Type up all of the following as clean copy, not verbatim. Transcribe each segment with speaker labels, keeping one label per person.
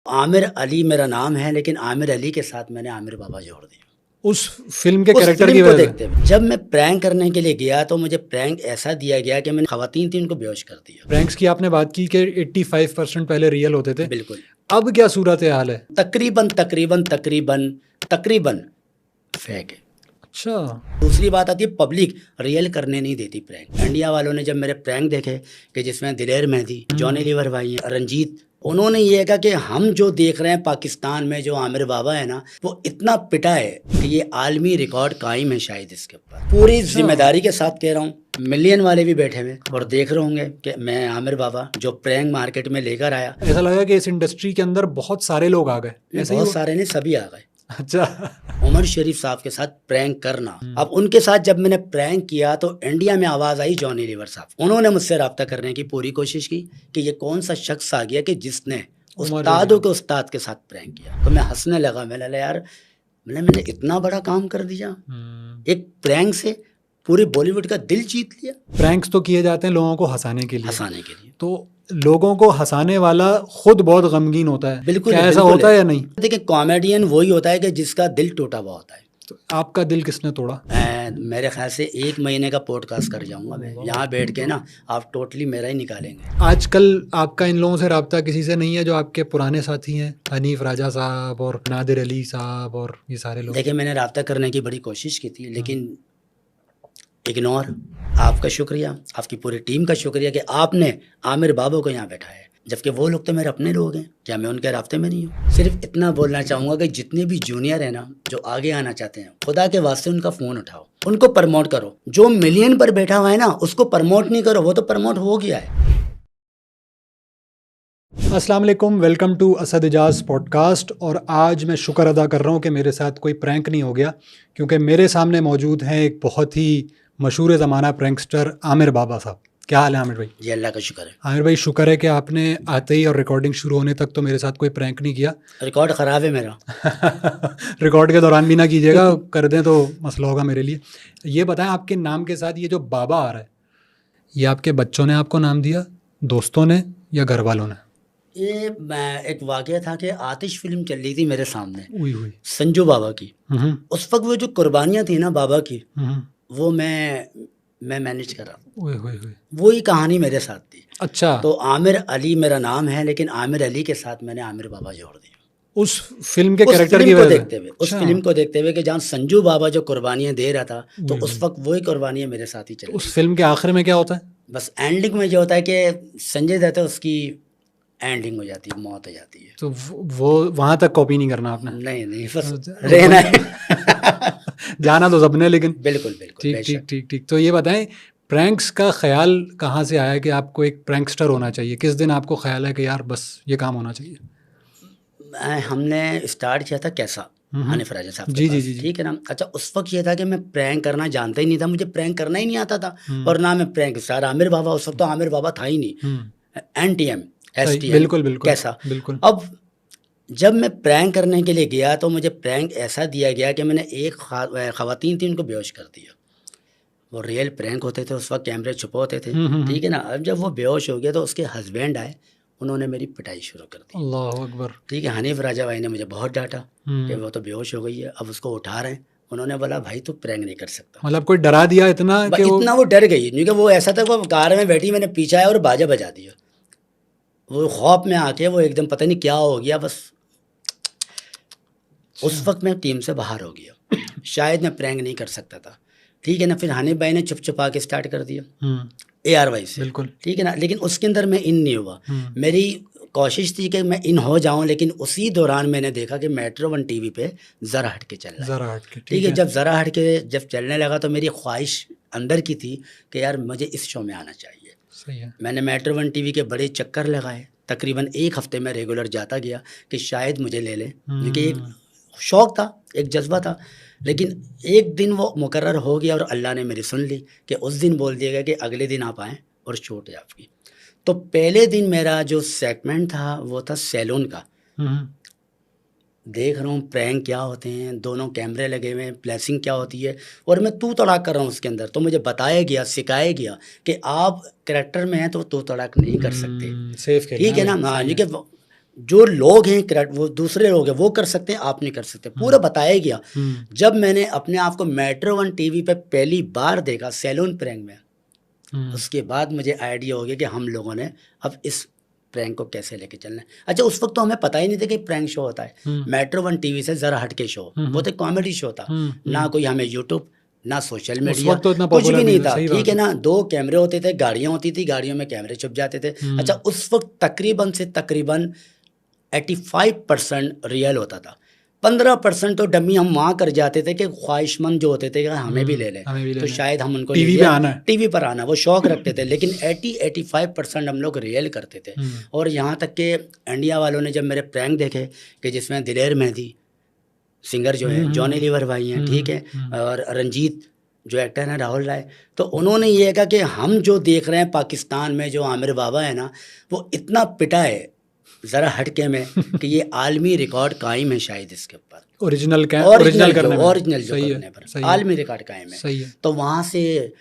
Speaker 1: आमिर अली मेरा नाम है, लेकिन आमिर अली के साथ मैंने आमिर बाबा जोड़ दिया
Speaker 2: उस फिल्म के
Speaker 1: उस
Speaker 2: कैरेक्टर
Speaker 1: फिल्म
Speaker 2: की
Speaker 1: को
Speaker 2: वजह से।
Speaker 1: देखते हुए। जब मैं प्रैंक करने के लिए गया तो मुझे प्रैंक ऐसा दिया गया कि मैंने खवातीन थी उनको बेहोश कर दिया।
Speaker 2: प्रैंक्स की आपने बात की कि 85% पहले रियल होते थे,
Speaker 1: बिल्कुल।
Speaker 2: अब क्या सूरत हाल है?
Speaker 1: तकरीबन तकरीबन तकरीबन तकरीबन फेक है।
Speaker 2: अच्छा,
Speaker 1: दूसरी बात आती है, पब्लिक रियल करने नहीं देती प्रैंक। इंडिया वालों ने जब मेरे प्रैंक देखे कि जिसमें दिलेर मेहदी, जॉनी लीवर भाई, रंजीत, उन्होंने ये कहा कि हम जो देख रहे हैं पाकिस्तान में जो आमिर बाबा है ना, वो इतना पिटा है कि ये आलमी रिकॉर्ड कायम है शायद इसके ऊपर। पूरी जिम्मेदारी के साथ कह रहा हूँ, मिलियन वाले भी बैठे हुए और देख रहे होंगे कि मैं आमिर बाबा जो प्रैंक मार्केट में लेकर आया,
Speaker 2: ऐसा लगा कि इस इंडस्ट्री के अंदर बहुत सारे लोग आ गए, ऐसे ही
Speaker 1: बहुत
Speaker 2: हुआ?
Speaker 1: सारे नहीं, सभी आ गए।
Speaker 2: अच्छा,
Speaker 1: उमर शरीफ साहब के साथ प्रैंक करना। अब उनके साथ जब मैंने प्रैंक किया तो इंडिया में आवाज आई जॉनी लीवर साहब। उन्होंने मुझसे रब्ता करने की पूरी कोशिश की कि ये कौन सा शख्स आ गया कि जिसने उस्तादों के उस्ताद के साथ प्रैंक किया। तो मैं हंसने लगा, मैंने कहा यार, मैंने इतना बड़ा काम कर दिया, एक प्रैंक से पूरी बॉलीवुड का दिल जीत लिया।
Speaker 2: प्रैंक्स तो किए जाते हैं लोगों को हंसाने के लिए,
Speaker 1: हंसाने के लिए।
Speaker 2: तो लोगों को हंसाने वाला खुद बहुत गमगीन होता है।
Speaker 1: बिल्कुल,
Speaker 2: क्या ऐसा
Speaker 1: बिल्कुल
Speaker 2: होता है या नहीं?
Speaker 1: देखिए, कॉमेडियन वही होता है कि जिसका दिल टूटा हुआ होता है।
Speaker 2: तो आपका दिल किसने तोड़ा?
Speaker 1: मेरे ख्याल से 1 महीने का पॉडकास्ट कर जाऊंगा मैं यहाँ बैठ के ना, आप टोटली मेरा ही निकालेंगे।
Speaker 2: आजकल आपका इन लोगों से रब्ता किसी से नहीं है जो आपके पुराने साथी हैं, हनीफ राजा साहब और नादिर अली साहब और ये सारे लोग?
Speaker 1: देखिए, मैंने रब्ता करने की बड़ी कोशिश की थी, लेकिन इग्नोर। आपका शुक्रिया, आपकी पूरी टीम का शुक्रिया कि आपने आमिर बाबू को यहाँ बैठाया है, जबकि वो लोग तो मेरे अपने लोग हैं। क्या मैं उनके रास्ते में नहीं हूँ? सिर्फ इतना बोलना चाहूँगा कि जितने भी जूनियर हैं ना, जो आगे आना चाहते हैं, खुदा के वास्ते उनका फ़ोन उठाओ, उनको प्रमोट करो। जो मिलियन पर बैठा हुआ है ना, उसको प्रमोट नहीं करो, वो तो प्रमोट हो गया है।
Speaker 2: अस्सलाम वालेकुम, welcome to Asad Ijaz podcast. और आज मैं शुक्र अदा कर रहा हूँ कि मेरे साथ कोई प्रैंक नहीं हो गया, क्योंकि मेरे सामने मौजूद हैं एक बहुत ही मशहूर ज़माना प्रैंकस्टर आमिर बाबा साहब। क्या हाल है आमिर भाई?
Speaker 1: जी अल्लाह का शुक्र है।
Speaker 2: आमिर भाई, शुक्र है कि आपने आते ही और रिकॉर्डिंग शुरू होने तक तो मेरे साथ कोई प्रैंक नहीं किया।
Speaker 1: रिकॉर्ड ख़राब है मेरा।
Speaker 2: रिकॉर्ड के दौरान भी ना कीजिएगा, कर दें तो मसला होगा मेरे लिए। ये बताएं, आपके नाम के साथ ये जो बाबा आ रहा है, ये आपके बच्चों ने आपको नाम दिया, दोस्तों ने, या घर वालों ने?
Speaker 1: ये एक वाक़या था कि आतिश फिल्म चल रही थी मेरे सामने,
Speaker 2: हुई हुई।
Speaker 1: संजू बाबा की। उस वक्त वो जो कुर्बानियाँ थी ना बाबा की, वो मैं मैनेज कर रहा हूँ। वही कहानी मेरे साथ थी।
Speaker 2: अच्छा,
Speaker 1: तो आमिर अली मेरा नाम है, लेकिन आमिर अली के साथ मैंने आमिर बाबा जोड़ दिया
Speaker 2: उस फिल्म के
Speaker 1: उस
Speaker 2: कैरेक्टर
Speaker 1: फिल्म
Speaker 2: की
Speaker 1: को
Speaker 2: वजह से?
Speaker 1: देखते हुए। उस फिल्म को देखते हुए कि जहाँ संजू बाबा जो कुर्बानियाँ दे रहा था, तो उस वक्त वही कुर्बानियाँ मेरे साथ ही चल रही।
Speaker 2: उस फिल्म के आखिर में क्या होता है?
Speaker 1: बस एंडिंग में जो होता है कि संजय दत्त है, उसकी एंडिंग हो जाती है, मौत हो जाती है।
Speaker 2: तो वो वहां तक कॉपी नहीं करना आपने?
Speaker 1: नहीं, बस रहना है।
Speaker 2: जाना तो सबने, लेकिन
Speaker 1: बिल्कुल बिल्कुल,
Speaker 2: ठीक
Speaker 1: बेशक।
Speaker 2: ठीक ठीक ठीक। तो ये बताएं, प्रैंक्स का ख्याल कहाँ से आया कि आपको एक प्रैंकस्टर होना चाहिए? किस दिन आपको ख्याल है कि यार बस ये काम होना चाहिए?
Speaker 1: हमने स्टार्ट किया था कैसा, हनीफ राजा साहब के
Speaker 2: जी जी
Speaker 1: पास,
Speaker 2: जी जी।
Speaker 1: ठीक है ना। अच्छा, उस वक्त ये था कि मैं प्रैंक करना जानता ही नहीं था, मुझे प्रैंक करना ही नहीं आता था। और ना मैं प्रैंक स्टार आमिर बाबा, उस वक्त तो आमिर बाबा था ही नहीं, NTM
Speaker 2: सही,
Speaker 1: STM
Speaker 2: बिल्कुल बिल्कुल
Speaker 1: कैसा।
Speaker 2: बिल्कुल।
Speaker 1: अब जब मैं प्रैंक करने के लिए गया तो मुझे प्रैंक ऐसा दिया गया कि मैंने एक खवातीन थी उनको बेहोश कर दिया। वो रियल प्रैंक होते थे, उस वक्त कैमरे छुपे होते थे, ठीक है ना। अब जब वो बेहोश हो गया तो उसके हस्बैंड आए, उन्होंने मेरी पिटाई शुरू कर दी,
Speaker 2: अल्लाह अकबर।
Speaker 1: ठीक है। हनीफ राजा भाई ने मुझे बहुत डांटा कि वो तो बेहोश हो गई है, अब उसको उठा रहे हैं। उन्होंने बोला भाई तू प्रैंक नहीं कर सकता।
Speaker 2: मतलब कोई डरा दिया इतना कि वो?
Speaker 1: इतना वो डर गई, क्योंकि वो ऐसा था, वो कार में बैठी, मैंने पीछा है और बाजा बजा दिया। वो खौफ में आके वो एकदम पता नहीं क्या हो गया, बस उस वक्त मैं टीम से बाहर हो गया। शायद मैं प्रैंक नहीं कर सकता था, ठीक है ना। फिर हनीफ भाई ने चुप चुपा के स्टार्ट कर दिया ARY से,
Speaker 2: बिल्कुल,
Speaker 1: ठीक है ना। लेकिन उसके अंदर मैं इन नहीं हुआ। मेरी कोशिश थी कि मैं इन हो जाऊं, लेकिन उसी दौरान मैंने देखा कि Metro 1 TV पे ज़रा हट के चल रहा है,
Speaker 2: जरा हट के,
Speaker 1: ठीक है। जब ज़रा हट के जब चलने लगा तो मेरी ख्वाहिश अंदर की थी कि यार मुझे इस शो में आना चाहिए।
Speaker 2: सही है।
Speaker 1: मैंने Metro 1 TV के बड़े चक्कर लगाए, तकरीबन 1 हफ्ते में रेगुलर जाता गया कि शायद मुझे ले लें, क्योंकि एक शौक़ था, एक जज्बा था। लेकिन एक दिन वो मुकर्रर हो गया और अल्लाह ने मेरी सुन ली कि उस दिन बोल दिया गया कि अगले दिन आप आएँ और शूट है आपकी। तो पहले दिन मेरा जो सेगमेंट था वो था सैलून का। देख रहा हूँ प्रैंक क्या होते हैं, दोनों कैमरे लगे हुए हैं, प्लेसिंग क्या होती है, और मैं तू तड़ाक कर रहा हूँ उसके अंदर। तो मुझे बताया गया, सिखाया गया कि आप कैरेक्टर में हैं तो तू तड़ाक नहीं कर सकते,
Speaker 2: सेफ खेलना
Speaker 1: ठीक है ना।
Speaker 2: है,
Speaker 1: हाँ,
Speaker 2: सही है।
Speaker 1: क्योंकि जो लोग हैं वो दूसरे लोग हैं वो कर सकते हैं, आप नहीं कर सकते। पूरा बताया गया। जब मैंने अपने आप को मेट्रो 1 टीवी पे पहली बार देखा सैलून प्रैंक में, उसके बाद मुझे आइडिया हो गया कि हम लोगों ने अब इस प्रैंक को कैसे लेके चलना है। अच्छा, उस वक्त तो हमें पता ही नहीं था कि प्रैंक शो होता है। मेट्रो 1 टीवी से जरा हटके शो, वो तो कॉमेडी शो था। ना कोई हमें यूट्यूब, ना सोशल मीडिया,
Speaker 2: तो इतना
Speaker 1: कुछ भी नहीं था।
Speaker 2: सही
Speaker 1: ठीक है ना, 2 कैमरे होते थे, गाड़ियां होती थी, गाड़ियों में कैमरे छुप जाते थे। अच्छा, उस वक्त तकरीबन से तकरीबन 85% रियल होता था। 15% तो डमी हम वहाँ कर जाते थे कि ख्वाहिशमंद जो होते थे कि हमें भी ले लें, तो शायद हम उनको
Speaker 2: टीवी पे आना है,
Speaker 1: टीवी पर आना, वो शौक रखते थे। लेकिन 80-85% हम लोग रियल करते थे। और यहाँ तक कि इंडिया वालों ने जब मेरे प्रैंक देखे कि जिसमें दिलेर मेहदी सिंगर जो है, जॉनी लीवर भाई हैं, ठीक है, और रंजीत जो एक्टर हैं, राहुल राय, तो उन्होंने ये कहा कि हम जो देख रहे हैं पाकिस्तान में जो आमिर बाबा है ना, वो इतना पिटा है ज़रा हटके में कि ये आलमी रिकॉर्ड कायम है शायद इसके ऊपर, ओरिजिनल करने पर आलमी रिकॉर्ड कायम है। तो वहाँ से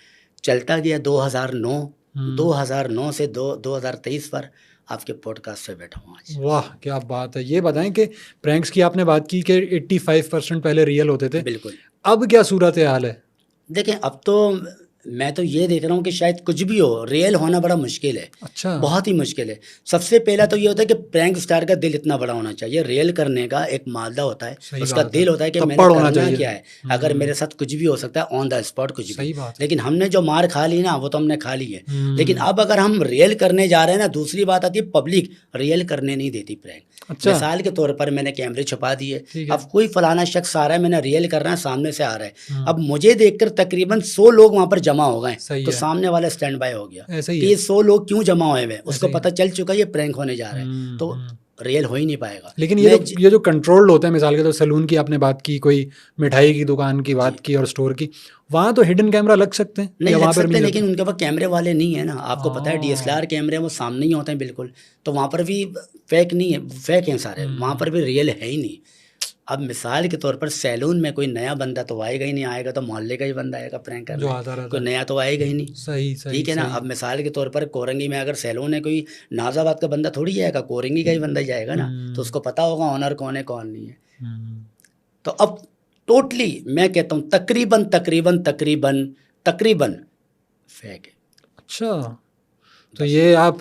Speaker 1: चलता गया 2009 से 2023 पर आपके पॉडकास्ट पे बैठा हूँ आज।
Speaker 2: वाह, क्या बात है। ये बताएं कि प्रैंक्स की आपने बात की कि 85% पहले रियल होते थे,
Speaker 1: बिल्कुल।
Speaker 2: अब क्या सूरत हाल है?
Speaker 1: देखें, अब तो मैं तो ये देख रहा हूँ कि शायद कुछ भी हो, रियल होना बड़ा मुश्किल है।
Speaker 2: अच्छा,
Speaker 1: बहुत ही मुश्किल है। सबसे पहला तो ये होता है कि प्रैंक स्टार का दिल इतना बड़ा होना चाहिए। रियल करने का एक मादा होता है, उसका दिल होता है कि मैंने करना क्या है, अगर मेरे साथ कुछ भी हो सकता है, ऑन द स्पॉट कुछ भी। लेकिन हमने जो मार खा ली ना, वो तो हमने खा ली है। लेकिन अब अगर हम रियल करने जा रहे हैं ना, दूसरी बात आती है पब्लिक रियल करने नहीं देती प्रैंक।
Speaker 2: अच्छा।
Speaker 1: मिसाल के तौर पर मैंने कैमरे छुपा दिए, अब कोई फलाना शख्स आ रहा है, मैंने रियल कर रहा है, सामने से आ रहा है, अब मुझे देखकर तकरीबन 100 लोग वहां पर जमा हो गए, तो सामने वाला स्टैंड बाय हो गया कि ये 100 लोग क्यों जमा हुए हैं, उसको पता चल चुका ये प्रैंक होने जा रहा है, तो रियल हो ही नहीं पाएगा।
Speaker 2: लेकिन ये जो कंट्रोल्ड होता है, मिसाल के तो सैलून की आपने बात की, कोई मिठाई की दुकान की बात की और स्टोर की, वहाँ तो हिडन कैमरा लग सकते हैं,
Speaker 1: नहीं लग सकते, लेकिन उनके पास कैमरे वाले नहीं है ना। आपको पता है DSLR कैमरे वो सामने ही होते हैं बिल्कुल, तो वहाँ पर भी फेक नहीं है, फेक हैं सारे, वहाँ पर भी रियल है ही नहीं। अब मिसाल के तौर पर सैलून में कोई नया बंदा तो आएगा ही नहीं, आएगा तो मोहल्ले का ही बंदा आएगा प्रैंक करने, कोई नया तो आएगा ही नहीं।
Speaker 2: सही
Speaker 1: ठीक है ना। अब मिसाल के तौर पर कोरंगी में अगर सैलून है, कोई नाजाबाद का बंदा थोड़ी आएगा, कोरंगी का ही बंदा जाएगा ना, तो उसको पता होगा ऑनर कौन है कौन नहीं है। तो अब टोटली मैं कहता हूँ तकरीबन फेक है।
Speaker 2: अच्छा, तो ये आप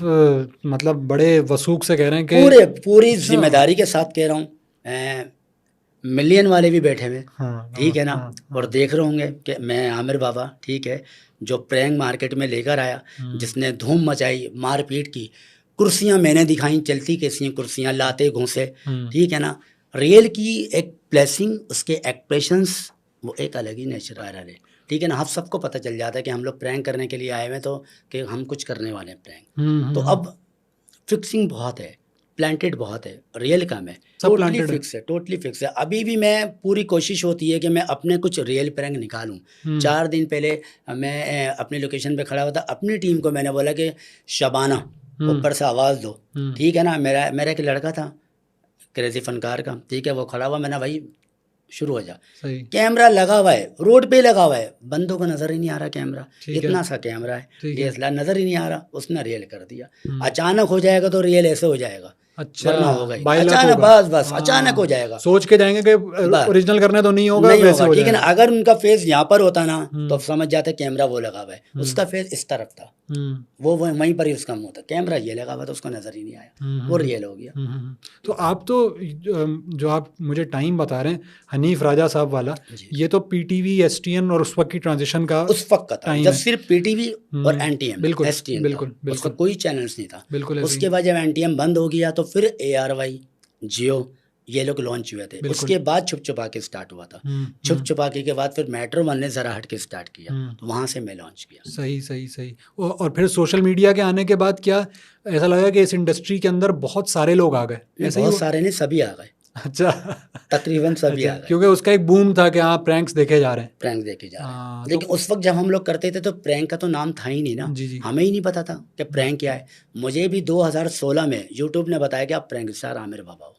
Speaker 2: मतलब बड़े वसूख से कह रहे हैं कि
Speaker 1: पूरी जिम्मेदारी के साथ कह रहा हूँ। मिलियन वाले भी बैठे हुए, ठीक है ना, और देख रहे होंगे कि मैं आमिर बाबा, ठीक है, जो प्रैंक मार्केट में लेकर आया, जिसने धूम मचाई, मारपीट की, कुर्सियां मैंने दिखाई, चलती कैसी हैं कुर्सियां, लाते घूंसे, ठीक है ना। रियल की एक प्लेसिंग, उसके एक्सप्रेशंस, वो एक अलग ही नेचर है, ठीक है ना। हम सबको पता चल जाता है कि हम लोग प्रैंक करने के लिए आए हुए, तो कि हम कुछ करने वाले हैं प्रैंक। तो अब फिक्सिंग बहुत है, प्लांटेड बहुत है, रियल कम है, टोटली फिक्स है। अभी भी मैं पूरी कोशिश होती है कि मैं अपने कुछ रियल प्रैंक निकालूं। 4 दिन पहले मैं अपनी लोकेशन पे खड़ा हुआ था, अपनी टीम को मैंने बोला कि शबाना ऊपर से आवाज़ दो, ठीक है ना। मेरा एक लड़का था क्रेजी फनकार का, ठीक है, वो खड़ा हुआ, मैंने भाई शुरू हो जा, कैमरा लगा हुआ है, रोड पे लगा हुआ है, बंदों को नजर ही नहीं आ रहा कैमरा, इतना सा कैमरा है, DSLR नजर ही नहीं आ रहा, उसने रियल कर दिया। अचानक हो जाएगा तो रियल ऐसे हो जाएगा, वरना होगा ही अचानक, बस अचानक हो जाएगा,
Speaker 2: सोच के जाएंगे कि ओरिजिनल करना तो नहीं होगा,
Speaker 1: ठीक है ना। अगर उनका फेस यहाँ पर होता ना, तो समझ जाते कैमरा वो लगा हुआ है, उसका फेस इस तरफ था, वो वहीं पर ही उसका मुंह था, कैमरा ये लगा हुआ था, उसको नजर ही नहीं आया, वो रियल हो गया।
Speaker 2: तो आप तो जो आप मुझे टाइम बता रहे हैं, हनीफ राजा साहब वाला, ये तो PTV STN और उस वक्त की ट्रांजिशन का,
Speaker 1: उस वक्त का था जब सिर्फ PTV और NTM,
Speaker 2: बिल्कुल
Speaker 1: STN,
Speaker 2: बिल्कुल,
Speaker 1: उसका कोई चैनल्स नहीं था।
Speaker 2: बिल्कुल।
Speaker 1: उसके बाद जब NTM बंद हो गया तो फिर ARY, जियो, ये लोग लॉन्च हुए थे। उसके बाद छुप छुपा के स्टार्ट हुआ था, छुप छुपा के बाद फिर मेट्रो 1 ने जरा हट के स्टार्ट किया, तो वहां से मैं लॉन्च किया।
Speaker 2: सही। और फिर सोशल मीडिया के आने के बाद क्या ऐसा लगा कि इस इंडस्ट्री के अंदर बहुत सारे लोग आ गए?
Speaker 1: बहुत सारे नहीं, सभी आ गए।
Speaker 2: अच्छा,
Speaker 1: तकरीबन सभी आ गए,
Speaker 2: क्योंकि उसका एक बूम था कि हाँ प्रैंक्स देखे जा रहे हैं,
Speaker 1: लेकिन उस वक्त जब हम लोग करते थे तो प्रैंक का तो नाम था ही नहीं ना, हमें ही नहीं पता था कि प्रैंक क्या है। मुझे भी 2016 में यूट्यूब ने बताया कि आप प्रैंक स्टार आमिर बाबा हो,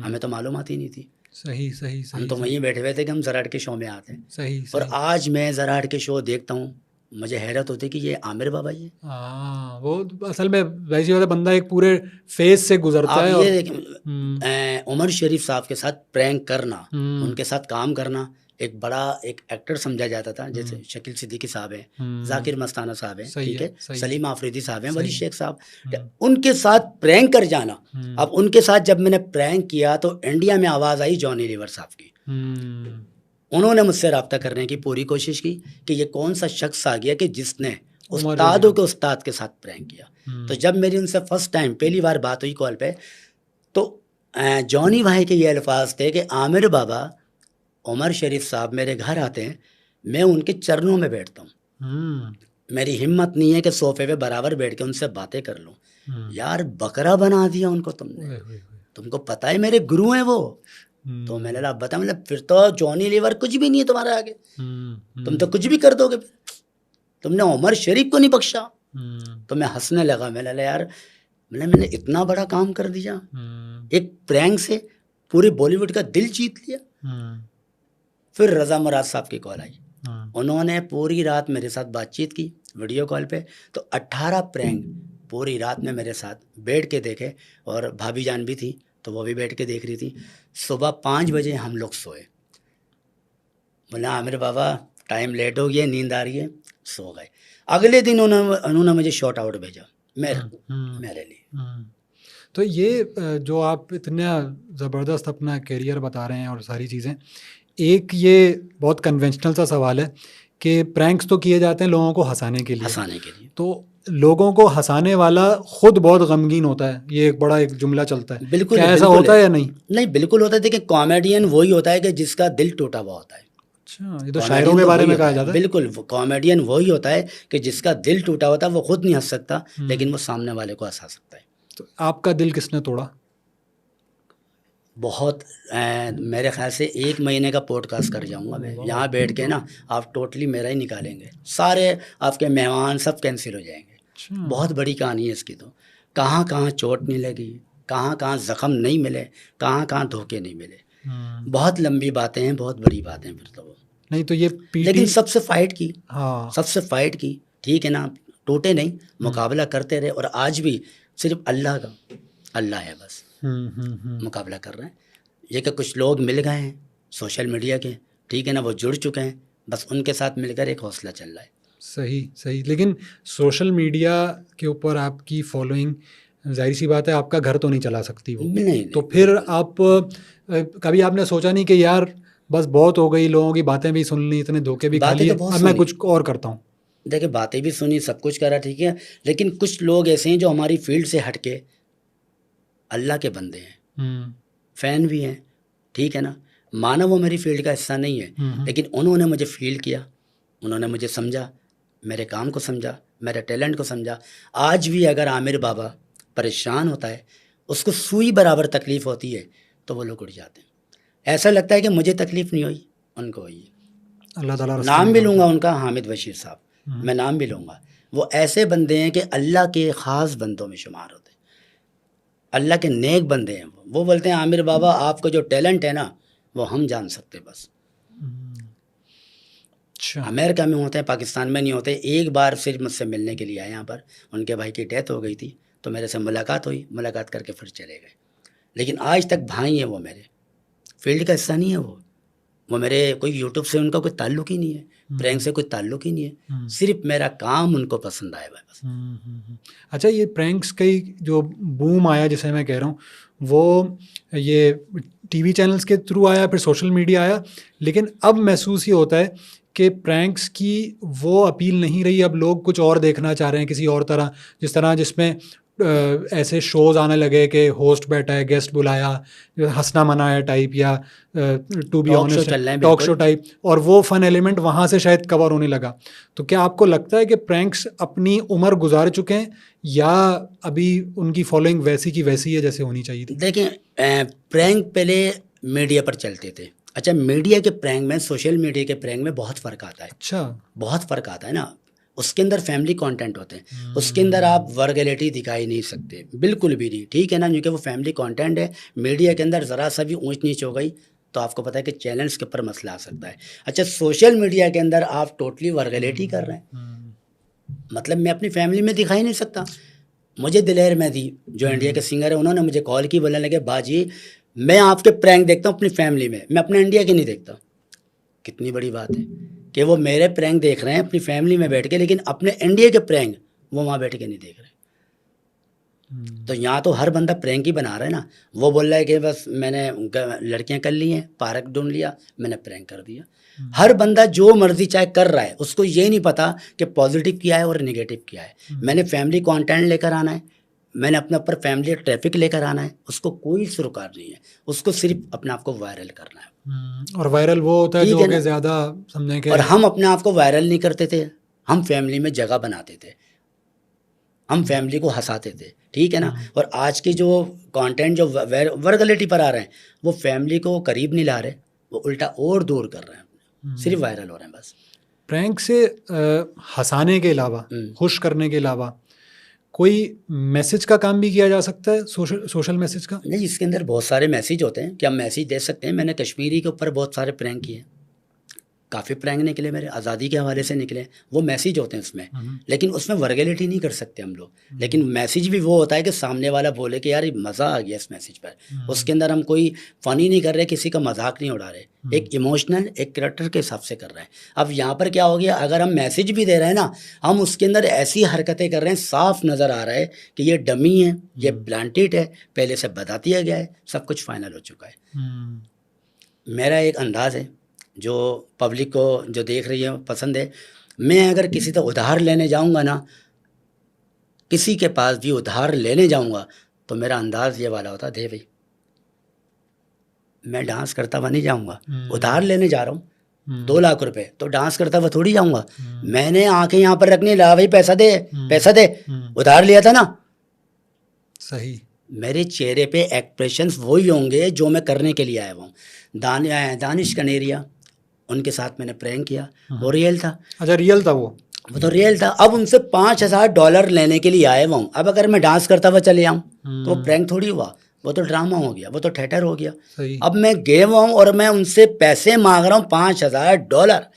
Speaker 1: हमें तो मालूमात ही नहीं थी।
Speaker 2: सही।
Speaker 1: हम तो वहीं बैठे हुए थे कि हम जराट के शो में आते हैं।
Speaker 2: सही।
Speaker 1: और आज मैं जराट के शो देखता हूँ, मुझे हैरत होती कि ये आमिर बाबा ही है।
Speaker 2: हाँ, वो असल में वैसी बात है, बंदा एक पूरे फेज से गुजरता
Speaker 1: आप
Speaker 2: है
Speaker 1: ये
Speaker 2: और
Speaker 1: देखें, उमर शरीफ साहब के साथ प्रैंक करना, उनके साथ काम करना, एक बड़ा एक एक्टर समझा जाता था, जैसे शकील सिद्दीकी साहब हैं, जाकिर मस्ताना साहब हैं,
Speaker 2: सही
Speaker 1: ठीक
Speaker 2: है,
Speaker 1: है,
Speaker 2: सही है,
Speaker 1: सलीम आफरीदी साहब हैं, वली
Speaker 2: सही है।
Speaker 1: शेख साहब, उनके साथ प्रैंक कर जाना। अब उनके साथ जब मैंने प्रैंक किया तो इंडिया में आवाज़ आई जॉनी लीवर साहब की। उन्होंने मुझसे रब्ता करने की पूरी कोशिश की कि ये कौन सा शख्स आ गया कि जिसने उस्तादों के उस्ताद के साथ प्रैंक किया। तो जब मेरी उनसे फर्स्ट टाइम पहली बार बात हुई कॉल पे, तो जॉनी भाई के ये अल्फाज थे कि आमिर बाबा, उमर शरीफ साहब मेरे घर आते हैं, मैं उनके चरणों में बैठता हूँ, मेरी हिम्मत नहीं है कि सोफे पे बराबर बैठ के उनसे बातें कर लूँ। यार बकरा बना दिया उनको तुमने, तुमको पता है मेरे गुरु हैं वो। तो मैंने कहा बता, मतलब फिर तो जॉनी लीवर कुछ भी नहीं है तुम्हारे आगे, तुम तो कुछ भी कर दोगे, तुमने उमर शरीफ को नहीं बख्शा। तो मैं हंसने लगा, मैंने कहा यार मैंने इतना बड़ा काम कर दिया, एक प्रैंक से पूरे बॉलीवुड का दिल जीत लिया। फिर रज़ा मुराद साहब की कॉल आई, उन्होंने पूरी रात मेरे साथ बातचीत की वीडियो कॉल पे। तो 18 प्रैंक पूरी रात में मेरे साथ बैठ के देखे, और भाभी जान भी थी तो वो भी बैठ के देख रही थी। सुबह 5 बजे हम लोग सोए, बोला आमिर बाबा टाइम लेट हो गया, नींद आ रही है, सो गए। अगले दिन उन्होंने मुझे शॉर्ट आउट भेजा मेरे लिए।
Speaker 2: तो ये जो आप इतना ज़बरदस्त अपना करियर बता रहे हैं और सारी चीज़ें, एक ये बहुत कन्वेंशनल सा सवाल है कि प्रैंक्स तो किए जाते हैं लोगों को हंसाने के लिए, तो लोगों को हंसाने वाला खुद बहुत गमगीन होता है, ये एक बड़ा एक जुमला चलता है।
Speaker 1: बिल्कुल,
Speaker 2: क्या ऐसा होता है या नहीं?
Speaker 1: नहीं, बिल्कुल होता है। देखिए कॉमेडियन वही होता है कि जिसका दिल टूटा हुआ होता है।
Speaker 2: अच्छा, ये तो शायरों के बारे में कहा जाता है।
Speaker 1: बिल्कुल, कॉमेडियन वही होता है कि जिसका दिल टूटा होता है, वो खुद नहीं हंस सकता लेकिन वो सामने वाले को हंसा सकता है।
Speaker 2: तो आपका दिल किसने तोड़ा?
Speaker 1: बहुत मेरे ख्याल से 1 महीने का पॉडकास्ट कर जाऊंगा मैं यहाँ बैठ के ना, आप टोटली मेरा ही निकालेंगे, सारे आपके मेहमान सब कैंसिल हो जाएंगे। बहुत बड़ी कहानी है इसकी, तो कहाँ कहाँ चोट नहीं लगी, कहाँ कहाँ ज़ख्म नहीं मिले, कहाँ कहाँ धोखे नहीं मिले, बहुत लंबी बातें हैं, बहुत बड़ी बातें हैं। फिर तो वो
Speaker 2: नहीं, तो ये
Speaker 1: लेकिन सबसे फाइट की,
Speaker 2: हाँ,
Speaker 1: सबसे फाइट की, ठीक है ना, टूटे नहीं, मुकाबला करते रहे। और आज भी सिर्फ अल्लाह है बस, मुकाबला कर रहे हैं। ये कि कुछ लोग मिल गए हैं सोशल मीडिया के, ठीक है ना, वो जुड़ चुके हैं, बस उनके साथ मिलकर एक हौसला चल रहा है।
Speaker 2: सही सही। लेकिन सोशल मीडिया के ऊपर आपकी फॉलोइंग, जाहिर सी बात है आपका घर तो नहीं चला सकती वो,
Speaker 1: नहीं,
Speaker 2: तो फिर आप कभी आपने सोचा नहीं कि यार बस बहुत हो गई, लोगों की बातें भी सुन ली, इतने धोखे भी खा
Speaker 1: बातें
Speaker 2: लिए,
Speaker 1: तो बहुत
Speaker 2: अब मैं
Speaker 1: सुनी।
Speaker 2: कुछ और करता हूँ?
Speaker 1: देखिए बातें भी सुनी, सब कुछ करा, ठीक है, लेकिन कुछ लोग ऐसे हैं जो हमारी फील्ड से हटके अल्लाह के बंदे हैं, फ़ैन भी हैं, ठीक है ना, माना वो मेरी फील्ड का हिस्सा नहीं है, लेकिन उन्होंने मुझे फील किया, उन्होंने मुझे समझा, मेरे काम को समझा, मेरे टैलेंट को समझा। आज भी अगर आमिर बाबा परेशान होता है, उसको सुई बराबर तकलीफ़ होती है, तो वो लोग उड़ जाते हैं। ऐसा लगता है कि मुझे तकलीफ़ नहीं हुई, उनको हुई है।
Speaker 2: अल्लाह ताला
Speaker 1: नाम भी लूँगा उनका, हामिद बशीर साहब, मैं नाम भी लूँगा। वो ऐसे बंदे हैं कि अल्लाह के ख़ास बंदों में शुमार होते हैं, अल्लाह के नेक बंदे हैं। वो बोलते हैं आमिर बाबा आपका जो टैलेंट है ना, वो हम जान सकते बस।
Speaker 2: अच्छा,
Speaker 1: अमेरिका में होते हैं, पाकिस्तान में नहीं होते। एक बार सिर्फ मुझसे मिलने के लिए आए यहाँ पर, उनके भाई की डेथ हो गई थी, तो मेरे से मुलाकात हुई, मुलाकात करके फिर चले गए। लेकिन आज तक भाई हैं वो, मेरे फील्ड का हिस्सा नहीं है वो मेरे कोई यूट्यूब से उनका कोई ताल्लुक ही नहीं है, प्रैंक से कोई ताल्लुक ही नहीं है, सिर्फ मेरा काम उनको पसंद आया बस।
Speaker 2: अच्छा, ये प्रैंक्स का जो बूम आया जिसे मैं कह रहा हूँ, वो ये टीवी चैनल्स के थ्रू आया, फिर सोशल मीडिया आया, लेकिन अब महसूस ये होता है कि प्रैंक्स की वो अपील नहीं रही। अब लोग कुछ और देखना चाह रहे हैं, किसी और तरह, जिसमें ऐसे शोज़ आने लगे कि होस्ट बैठा है, गेस्ट बुलाया, हंसना मनाया टाइप, या to be honest talk show type, और वो फन एलिमेंट वहाँ से शायद कवर होने लगा। तो क्या आपको लगता है कि प्रैंक्स अपनी उम्र गुजार चुके हैं, या अभी उनकी फॉलोइंग वैसी की वैसी है जैसे होनी चाहिए थी?
Speaker 1: देखिए प्रैंक पहले मीडिया पर चलते थे। अच्छा, मीडिया के प्रैंक में, सोशल मीडिया के प्रैंक में बहुत फ़र्क आता है।
Speaker 2: अच्छा,
Speaker 1: बहुत फ़र्क आता है ना। उसके अंदर फैमिली कंटेंट होते हैं, उसके अंदर आप वर्गैलिटी दिखाई नहीं सकते, बिल्कुल भी नहीं, ठीक है ना, क्योंकि वो फैमिली कंटेंट है। मीडिया के अंदर ज़रा सा भी ऊंच नीच हो गई तो आपको पता है कि चैलेंज के ऊपर मसला आ सकता है। अच्छा, सोशल मीडिया के अंदर आप टोटली वर्गलिटी कर रहे हैं, मतलब मैं अपनी फैमिली में दिखा ही नहीं सकता। मुझे दिलेर मेहदी जो इंडिया के सिंगर है, उन्होंने मुझे कॉल की, बोलने लगे बाजी मैं आपके प्रैंक देखता हूँ अपनी फैमिली में, मैं अपने इंडिया के नहीं देखता। कितनी बड़ी बात है कि वो मेरे प्रैंक देख रहे हैं अपनी फैमिली में बैठ के, लेकिन अपने इंडिया के प्रैंक वो वहाँ बैठ के नहीं देख रहे। तो यहाँ तो हर बंदा प्रैंक ही बना रहा है ना। वो बोल रहा है कि बस मैंने लड़कियां कर ली हैं, पार्क ढूंढ लिया, मैंने प्रैंक कर दिया। हर बंदा जो मर्जी चाहे कर रहा है, उसको ये नहीं पता कि पॉजिटिव क्या है और नेगेटिव क्या है। मैंने फैमिली कंटेंट लेकर आना है, मैंने अपने ऊपर फैमिली ट्रैफिक लेकर आना है, उसको कोई सरोकार नहीं है, उसको सिर्फ अपने आप को वायरल करना है।
Speaker 2: और वायरल वो होता है
Speaker 1: ठीक
Speaker 2: जो
Speaker 1: है ना?
Speaker 2: कि ज़्यादा समझने के।
Speaker 1: और हम अपने आप को वायरल नहीं करते थे, हम फैमिली में जगह बनाते थे, हम फैमिली को हंसाते थे, ठीक है ना। और आज के जो कंटेंट जो वर्गलिटी पर आ रहे हैं, वो फैमिली को करीब नहीं ला रहे, वो उल्टा और दूर कर रहे हैं, सिर्फ वायरल हो रहे हैं बस।
Speaker 2: प्रैंक से हंसाने के अलावा, खुश करने के अलावा कोई मैसेज का काम भी किया जा सकता है, सोशल मैसेज का?
Speaker 1: नहीं, इसके अंदर बहुत सारे मैसेज होते हैं कि हम मैसेज दे सकते हैं। मैंने कश्मीरी के ऊपर बहुत सारे प्रैंक किए, काफ़ी प्रैंक निकले मेरे, आज़ादी के हवाले से निकले, वो मैसेज होते हैं उसमें। लेकिन उसमें वर्गलिटी नहीं कर सकते हम लोग, लेकिन मैसेज भी वो होता है कि सामने वाला बोले कि यार मज़ा आ गया इस मैसेज पर। उसके अंदर हम कोई फ़नी नहीं कर रहे, किसी का मजाक नहीं उड़ा रहे, एक इमोशनल एक कैरेक्टर के हिसाब से कर रहे हैं। अब यहाँ पर क्या हो गया, अगर हम मैसेज भी दे रहे हैं ना, हम उसके अंदर ऐसी हरकतें कर रहे हैं, साफ नज़र आ रहा है कि ये डमी है, ये प्लांटेड है, पहले से बता दिया गया है, सब कुछ फाइनल हो चुका है। मेरा एक अंदाज़ है जो पब्लिक को जो देख रही है पसंद है। मैं अगर किसी से उधार लेने जाऊंगा ना, किसी के पास भी उधार लेने जाऊंगा, तो मेरा अंदाज ये वाला होता, दे भाई, मैं डांस करता हुआ नहीं जाऊंगा, उधार लेने जा रहा हूँ 2 लाख रुपए, तो डांस करता हुआ थोड़ी जाऊंगा। मैंने आंखें यहाँ पर रखनी, ला भाई पैसा दे, पैसा दे, उधार लिया था ना।
Speaker 2: सही।
Speaker 1: मेरे चेहरे पे एक्सप्रेशंस वही होंगे जो मैं करने के लिए आया हुआ हूँ। दानिश कनेरिया, उनके साथ मैंने प्रैंक किया, वो रियल था।
Speaker 2: अच्छा, रियल था वो
Speaker 1: तो रियल था। अब उनसे $5000 लेने के लिए आए हुआ हूँ। अब अगर मैं डांस करता हुआ चले आऊँ तो वो प्रैंक थोड़ी हुआ, वो तो ड्रामा हो गया, वो तो थिएटर हो गया।
Speaker 2: सही।
Speaker 1: अब मैं गया हुआ हूँ और मैं उनसे पैसे मांग रहा हूँ $5000।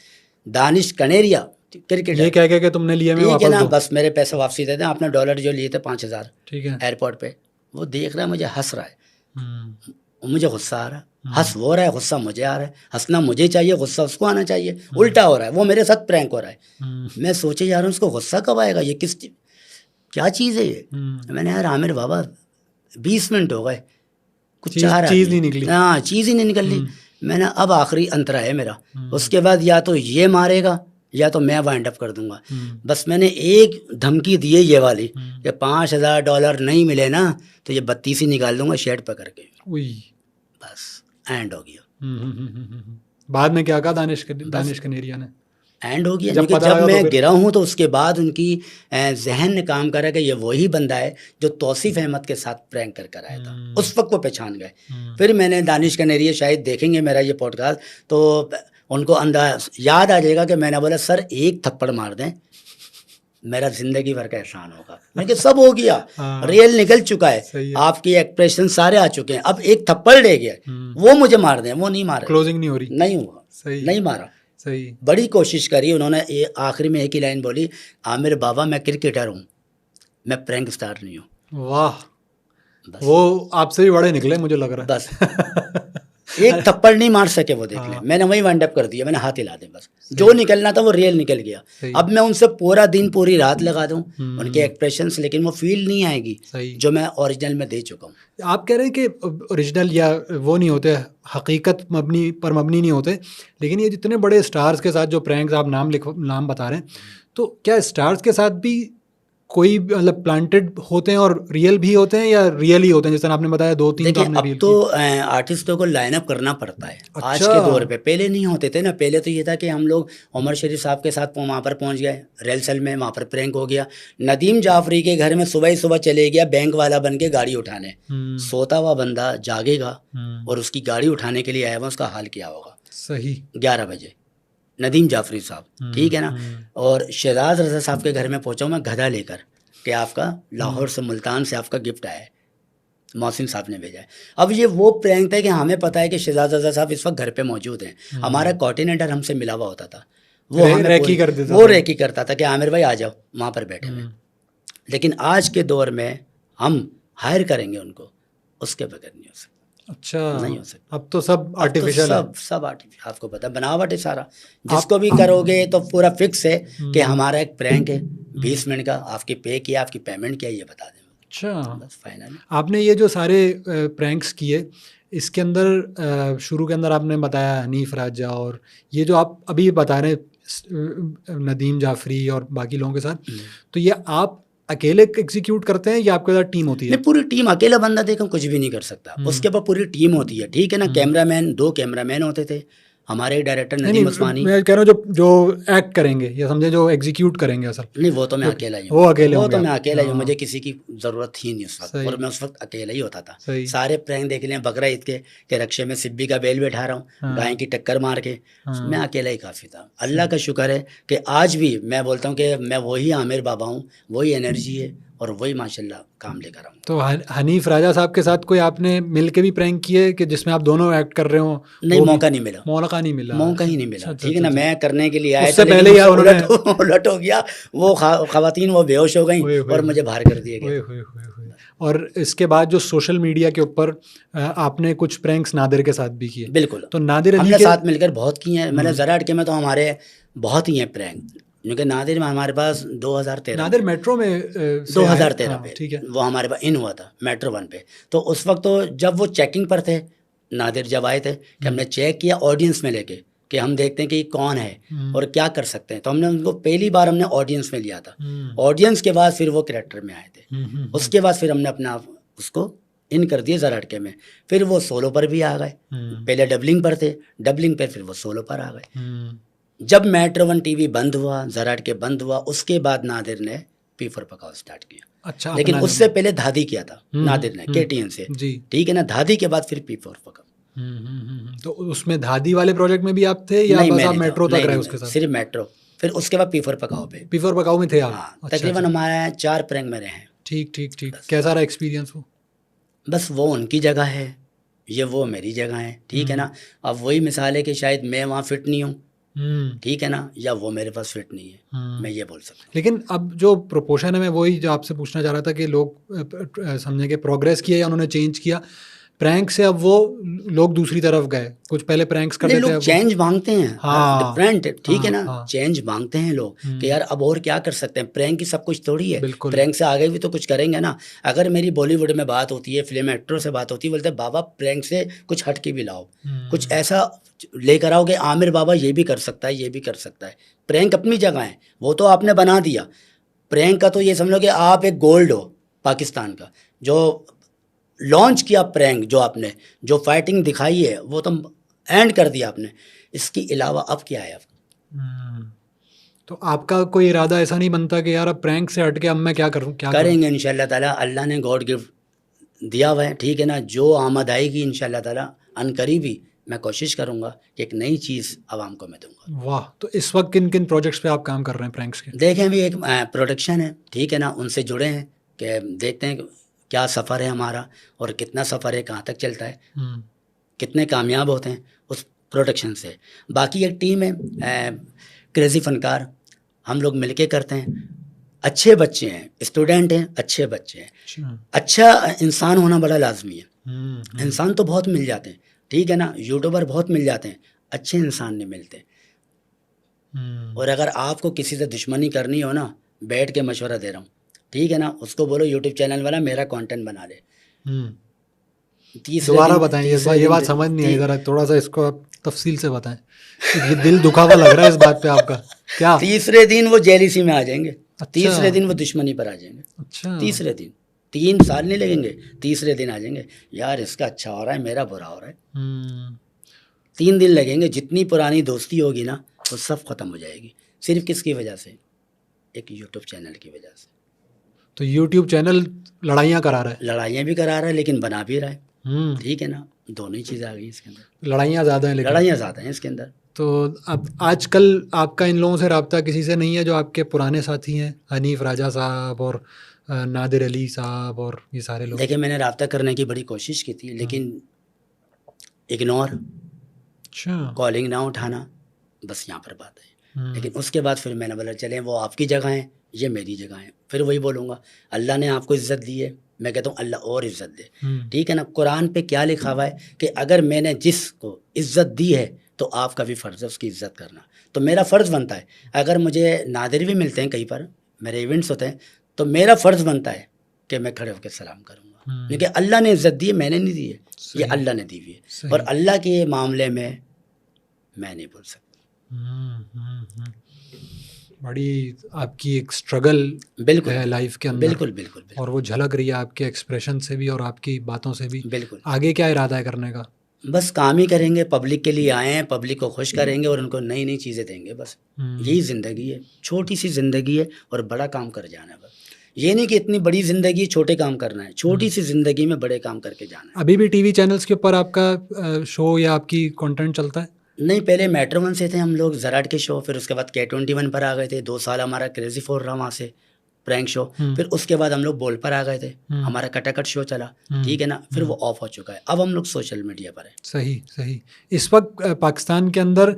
Speaker 1: दानिश कनेरिया क्रिकेटर,
Speaker 2: ये कह के तुमने लिए, मैं
Speaker 1: ठीक है
Speaker 2: वापस
Speaker 1: ना,
Speaker 2: दो।
Speaker 1: बस मेरे पैसे वापसी दे दें, आपने डॉलर जो लिए थे 5000
Speaker 2: ठीक है।
Speaker 1: एयरपोर्ट पे। वो देख रहा है, मुझे हंस रहा है, मुझे गुस्सा आ रहा है, हंस वो रहा है, गुस्सा मुझे आ रहा है। हंसना मुझे चाहिए, गुस्सा उसको आना चाहिए, उल्टा हो रहा है। वो मेरे साथ प्रैंक हो रहा है। मैं सोचे जा रहा हूँ उसको गुस्सा कब आएगा, ये क्या चीज़ है ये। मैंने यार आमिर बाबा 20 मिनट हो गए, कुछ चाह रहा
Speaker 2: चीज़ नहीं निकली।
Speaker 1: हाँ, चीज़ ही नहीं निकल रही। मैंने अब आखिरी अंतरा है मेरा, उसके बाद या तो ये मारेगा या तो मैं वाइंड अप कर दूंगा। बस मैंने एक धमकी दी है ये वाली कि $5000 नहीं मिले ना तो ये 32 ही निकाल दूंगा शेड पकड़ के। बस एंड हो गया।
Speaker 2: बाद में क्या कहा दानिश कनेरिया ने?
Speaker 1: एंड हो गया। लेकिन जब मैं गिरा हूँ तो उसके बाद उनकी जहन ने काम करा कि ये वही बंदा है जो तौसीफ अहमद के साथ प्रैंक कर आया था। उस वक्त वो पहचान गए। फिर मैंने दानिश कनेरिया शायद देखेंगे मेरा ये पॉडकास्ट, तो उनको अंदाज याद आ जाएगा कि मैंने बोला सर एक थप्पड़ मार दें, मेरा जिंदगी भर का एहसान होगा। मैंने कहा सब हो गया, रियल निकल चुका है, आपकी एक्सप्रेशन सारे आ चुके हैं, अब एक थप्पड़ ले गया, वो मुझे मार दें, वो नहीं मारा,
Speaker 2: क्लोजिंग नहीं हो रही,
Speaker 1: नहीं हुआ, नहीं मारा।
Speaker 2: सही।
Speaker 1: बड़ी कोशिश करी उन्होंने, आखिरी में एक ही लाइन बोली, आमिर बाबा मैं क्रिकेटर हूँ, मैं प्रैंक स्टार नहीं हूँ।
Speaker 2: वाह, वो आपसे भी बड़े निकले मुझे लग रहा है।
Speaker 1: बस एक थप्पड़ नहीं मार सके वो, देख लें। मैंने वही वाइंड अप कर दिया, मैंने हाथ हिला दे, बस जो निकलना था वो रियल निकल गया। अब मैं उनसे पूरा दिन पूरी रात लगा दूं उनके एक्सप्रेशंस, लेकिन वो फील नहीं आएगी जो मैं ओरिजिनल में दे चुका हूँ।
Speaker 2: आप कह रहे हैं कि ओरिजिनल या वो नहीं होते, हकीकत पर मबनी नहीं होते, लेकिन ये जितने बड़े स्टार्स के साथ जो प्रैंक्स आप नाम बता रहे हैं, तो क्या स्टार्स के साथ भी कोई मतलब प्लांटेड होते हैं और रियल भी होते हैं, या रियल ही होते हैं? जैसे आपने बताया 2-3 तो आपने
Speaker 1: अब तो आर्टिस्टों को लाइनअप करना पड़ता है। अच्छा। आज के दौर पे, पहले नहीं होते थे ना। पहले तो ये था कि हम लोग उमर शरीफ साहब के साथ वहाँ पर पहुँच गए रेलसल में, वहाँ पर प्रैंक हो गया। नदीम जाफरी के घर में सुबह ही सुबह चले गया बैंक वाला बन के गाड़ी उठाने, सोता हुआ बंदा जागेगा और उसकी गाड़ी उठाने के लिए आया हुआ, उसका हाल क्या होगा। सही। 11 बजे नदीम जाफरी साहब, ठीक है ना। और शहजाद रजा साहब के घर में पहुंचा मैं गधा लेकर कि आपका लाहौर से, मुल्तान से आपका गिफ्ट आया है। मोहसिन साहब ने भेजा है। अब ये वो प्रैंक था कि हमें पता है कि शहजाद रजा साहब इस वक्त घर पे मौजूद हैं, हमारा कोऑर्डिनेटर हमसे मिला हुआ होता था, वो हमें
Speaker 2: रेकी कर देता
Speaker 1: वो
Speaker 2: था।
Speaker 1: रेकी करता था कि आमिर भाई आ जाओ, वहाँ पर बैठे हुए। लेकिन आज के दौर में हम हायर करेंगे उनको, उसके बगैर नहीं हो सकता।
Speaker 2: अच्छा,
Speaker 1: नहीं हो सकता।
Speaker 2: अब तो सब आर्टिफिशियल है।
Speaker 1: सब आर्टिफिशियल, आपको पता है बनावट है सारा। जिसको भी करोगे तो पूरा फिक्स है कि हमारा एक प्रैंक है 20 मिनट का, आपकी पे किया, आपकी पेमेंट किया, ये बता दें,
Speaker 2: अच्छा,
Speaker 1: बस फाइनल।
Speaker 2: आपने ये जो सारे प्रैंक्स किए, इसके अंदर शुरू के अंदर आपने बताया हनीफ राजा, और ये जो आप अभी बता रहे हैं नदीम जाफरी और बाकी लोगों के साथ, तो ये आप अकेले एग्जीक्यूट करते हैं या आपके साथ टीम होती है?
Speaker 1: नहीं, पूरी टीम। अकेला बंदा देखो कुछ भी नहीं कर सकता, उसके पास पूरी टीम होती है, ठीक है ना। कैमरामैन, 2 कैमरामैन होते थे, हमारे डायरेक्टर
Speaker 2: नहीं,
Speaker 1: नदीम उस्मानी।
Speaker 2: मैं कह रहा हूँ जो एक्ट करेंगे या समझे जो एग्जीक्यूट करेंगे असल।
Speaker 1: नहीं, वो तो मैं अकेला ही हूँ,
Speaker 2: वो अकेले
Speaker 1: वो
Speaker 2: होंगे
Speaker 1: तो मैं
Speaker 2: आप।
Speaker 1: अकेला ही हूँ,
Speaker 2: हाँ।
Speaker 1: मुझे किसी की ज़रूरत ही नहीं उस वक्त,
Speaker 2: सही।
Speaker 1: और मैं उस वक्त अकेला ही होता था।
Speaker 2: सही।
Speaker 1: सारे प्रैंक देख लें बकरा ईद के, कि रक्षे में सिब्बी का बेल बैठा रहा हूँ,
Speaker 2: हाँ।
Speaker 1: गाय की टक्कर मार के,
Speaker 2: हाँ।
Speaker 1: मैं अकेला ही काफ़ी था। अल्लाह का शुक्र है कि आज भी मैं बोलता हूँ कि मैं वही आमिर बाबा हूँ, वही एनर्जी है, और वही माशाल्लाह काम लेकर आऊँ।
Speaker 2: तो हनीफ राजा साहब के साथ कोई आपने मिल के भी प्रैंक किए कि जिसमें आप दोनों एक्ट कर रहे हो?
Speaker 1: नहीं, मौका नहीं मिला,
Speaker 2: मौका नहीं मिला।
Speaker 1: मौका ही नहीं मिला, ठीक है ना। मैं करने के लिए आया
Speaker 2: उससे
Speaker 1: था,
Speaker 2: पहले
Speaker 1: लेकिन
Speaker 2: ही
Speaker 1: मुझसे
Speaker 2: उन्होंने
Speaker 1: उलट हो गया, वो खवातीन वो बेहोश हो गई और मुझे बाहर कर दिया गया।
Speaker 2: और इसके बाद जो सोशल मीडिया के ऊपर आपने कुछ प्रैंक्स नादिर के साथ भी किए।
Speaker 1: बिल्कुल,
Speaker 2: तो नादिर अली
Speaker 1: हमने
Speaker 2: के
Speaker 1: साथ मिलकर बहुत किए हैं। मैंने ज़रा हटके में तो हमारे बहुत ही हैं प्रैंक, क्योंकि नादिर में हमारे पास 2013
Speaker 2: नादिर मेट्रो में
Speaker 1: 2013 पे,
Speaker 2: ठीक है,
Speaker 1: वो हमारे पास इन हुआ था मेट्रो 1 पे। तो उस वक्त तो जब वो चेकिंग पर थे, नादिर जब आए थे, कि हमने चेक किया ऑडियंस में लेके कि हम देखते हैं कि कौन है और क्या कर सकते हैं, तो हमने उनको पहली बार हमने ऑडियंस में लिया था। ऑडियंस के बाद फिर वो कैरेक्टर में आए थे, उसके बाद फिर हमने अपना उसको इन कर दिए ज़रा हटके में। फिर वो सोलो पर भी आ गए, पहले डबलिंग पर थे, डबलिंग पर फिर वो सोलो पर आ गए। जब मेट्रो 1 टीवी बंद हुआ, ज़रा हटके बंद हुआ, उसके बाद नादिर ने पी4 पकाओ स्टार्ट किया।
Speaker 2: अच्छा,
Speaker 1: लेकिन उससे पहले धादी किया था नादिर ने KTN से,
Speaker 2: जी,
Speaker 1: ठीक है ना। धादी के बाद फिर पी4 पकाओ।
Speaker 2: तो उसमें धादी वाले प्रोजेक्ट में भी आप थे या
Speaker 1: नहीं,
Speaker 2: बस
Speaker 1: मैं
Speaker 2: आप
Speaker 1: नहीं था,
Speaker 2: मेट्रो तक
Speaker 1: नहीं,
Speaker 2: रहे
Speaker 1: नहीं,
Speaker 2: उसके साथ?
Speaker 1: सिर्फ मेट्रो, फिर उसके बाद पी4 पकाओ पे।
Speaker 2: पी4 पकाओ में थे आप?
Speaker 1: हाँ, तकरीबन हमारे 4 प्रैंक मेरे हैं।
Speaker 2: ठीक ठीक ठीक। कैसा रहा एक्सपीरियंस वो?
Speaker 1: बस वो उनकी जगह है, ये वो मेरी जगह है, ठीक है ना। अब वही मिसाल है कि शायद मैं वहाँ फिट नहीं हूँ, ठीक है ना, या वो मेरे पास फिट नहीं है, मैं ये बोल सकता हूँ।
Speaker 2: लेकिन अब जो प्रोपोर्शन है, मैं वही जो आपसे पूछना चाह रहा था कि लोग समझे कि प्रोग्रेस किया या उन्होंने चेंज किया प्रैंक से, अब वो लोग दूसरी तरफ गए, कुछ पहले प्रैंक्स करते थे,
Speaker 1: लोग चेंज मांगते हैं,
Speaker 2: हाँ,
Speaker 1: डिफरेंट, ठीक है ना।
Speaker 2: हाँ,
Speaker 1: चेंज मांगते हैं लोग कि यार अब और क्या कर सकते हैं, प्रैंक की सब कुछ थोड़ी है,
Speaker 2: बिल्कुल।
Speaker 1: प्रैंक से आगे भी तो कुछ करेंगे ना। अगर मेरी बॉलीवुड में बात होती है, फिल्म एक्टरों से बात होती है, बोलते हैं बाबा प्रैंक से कुछ हट के भी लाओ, कुछ ऐसा लेकर आओ कि आमिर बाबा ये भी कर सकता है, ये भी कर सकता है। प्रैंक अपनी जगह है, वो तो आपने बना दिया। प्रैंक का तो ये समझ लो कि आप एक गोल्ड हो पाकिस्तान का, जो लॉन्च किया प्रैंक, जो आपने जो फाइटिंग दिखाई है वो तो एंड कर दिया आपने। इसके अलावा अब क्या है?
Speaker 2: तो आपका कोई इरादा ऐसा नहीं बनता कि यार अब प्रैंक से हट के अब मैं क्या करूं? क्या
Speaker 1: करेंगे इंशाल्लाह ताला, अल्लाह ने गॉड गिफ्ट दिया हुआ है, ठीक है ना। जो आमद आएगी इंशाल्लाह ताला अनकरीबी, मैं कोशिश करूंगा कि एक नई चीज़ आवाम को मैं दूंगा।
Speaker 2: वाह, तो इस वक्त किन किन प्रोजेक्ट्स पे आप काम कर रहे हैं प्रैंक्स के?
Speaker 1: देखें, अभी एक प्रोडक्शन है, ठीक है ना, उनसे जुड़े हैं कि देखते हैं क्या सफ़र है हमारा और कितना सफ़र है, कहाँ तक चलता है, कितने कामयाब होते हैं उस प्रोडक्शन से। बाकी एक टीम है क्रेज़ी फनकार, हम लोग मिलके करते हैं। अच्छे बच्चे हैं, स्टूडेंट हैं, अच्छे बच्चे हैं। अच्छा इंसान होना बड़ा लाजमी है। इंसान तो बहुत मिल जाते हैं, ठीक है ना, यूट्यूबर बहुत मिल जाते हैं, अच्छे इंसान नहीं मिलते। और अगर आपको किसी से दुश्मनी करनी हो ना, बैठ के मशवरा दे रहा हूँ, ठीक है ना, उसको बोलो यूट्यूब चैनल वाला मेरा कंटेंट बना ले।
Speaker 2: दोबारा बताएं, ये बात समझ नहीं आई, ज़रा थोड़ा सा इसको आप तफसील से बताएं। ये दिल दुखा हुआ लग रहा है इस बात पे आपका। क्या?
Speaker 1: तीसरे दिन वो जेलिसी में आ जाएंगे।
Speaker 2: अच्छा।
Speaker 1: तीसरे दिन वो दुश्मनी पर आ जाएंगे।
Speaker 2: अच्छा।
Speaker 1: तीसरे दिन, 3 साल नहीं लगेंगे, तीसरे दिन आ जाएंगे, यार इसका अच्छा हो रहा है, मेरा बुरा हो रहा है। 3 दिन लगेंगे। जितनी पुरानी दोस्ती होगी ना, वो सब ख़त्म हो जाएगी। सिर्फ किसकी वजह से? एक यूट्यूब चैनल की वजह से।
Speaker 2: तो यूट्यूब चैनल लड़ाइयाँ करा रहा है?
Speaker 1: लड़ाइयाँ भी करा रहा है, लेकिन बना भी रहा है, ठीक है ना। दोनों ही चीज़ें आ गई इसके अंदर।
Speaker 2: लड़ाइयाँ ज़्यादा हैं, लेकिन
Speaker 1: लड़ाइयाँ ज़्यादा हैं इसके अंदर।
Speaker 2: तो अब आजकल आपका इन लोगों से रब्ता किसी से नहीं है जो आपके पुराने साथी हैं, हनीफ राजा साहब और नादिर अली साहब और ये सारे लोग?
Speaker 1: देखिए, मैंने राब्ता करने की बड़ी कोशिश की थी, लेकिन इग्नोर,
Speaker 2: अच्छा।
Speaker 1: कॉलिंग ना उठाना, बस यहाँ पर बात है।
Speaker 2: हम्म,
Speaker 1: लेकिन उसके बाद फिर मैंने बोला चलें, वो आपकी जगह है, ये मेरी जगह है। फिर वही बोलूँगा, अल्लाह ने आपको इज़्ज़त दी है, मैं कहता हूँ अल्लाह और इज़्ज़त दे। ठीक है ना? कुरान पे क्या लिखा हुआ है कि अगर मैंने जिसको इज़्ज़त दी है तो आपका भी फ़र्ज़ है उसकी इज़्ज़त करना। तो मेरा फ़र्ज़ बनता है, अगर मुझे नादिर भी मिलते हैं कहीं पर, मेरे इवेंट्स होते हैं, तो मेरा फ़र्ज़ बनता है कि मैं खड़े होकर सलाम करूँगा, क्योंकि अल्लाह ने इज़्ज़त दी है, मैंने नहीं दी है, ये
Speaker 2: सही,
Speaker 1: अल्लाह ने दी हुई है।
Speaker 2: सही।
Speaker 1: और अल्लाह के मामले में मैं नहीं बोल सकता।
Speaker 2: बड़ी आपकी एक स्ट्रगल
Speaker 1: बिल्कुल,
Speaker 2: है लाइफ के अंदर,
Speaker 1: बिल्कुल, बिल्कुल, बिल्कुल,
Speaker 2: और वो झलक रही है आपके एक्सप्रेशन से भी और आपकी बातों से भी।
Speaker 1: बिल्कुल।
Speaker 2: आगे क्या इरादा है करने का?
Speaker 1: बस काम ही करेंगे, पब्लिक के लिए आए हैं, पब्लिक को खुश करेंगे और उनको नई-नई चीज़ें देंगे बस। यही ज़िंदगी है, छोटी-सी ज़िंदगी है और बड़ा काम कर जाना है बस। ये नहीं कि इतनी बड़ी ज़िंदगी है, छोटे काम करना है, छोटी-सी ज़िंदगी में बड़े काम करके जाना है।
Speaker 2: अभी भी टीवी चैनल्स के ऊपर आपका शो या आपकी कंटेंट चलता है?
Speaker 1: नहीं, पहले मेट्रो 1 से थे हम लोग, ज़राट के शो, फिर उसके बाद K21 पर आ गए थे, 2 साल हमारा क्रेज़ी 4 रहा वहाँ से, प्रैंक शो। फिर उसके बाद हम लोग बोल पर आ गए थे, हमारा कटाकट शो चला, ठीक है ना? फिर वो ऑफ हो चुका है, अब हम लोग सोशल मीडिया पर हैं।
Speaker 2: सही, सही। इस वक्त पाकिस्तान के अंदर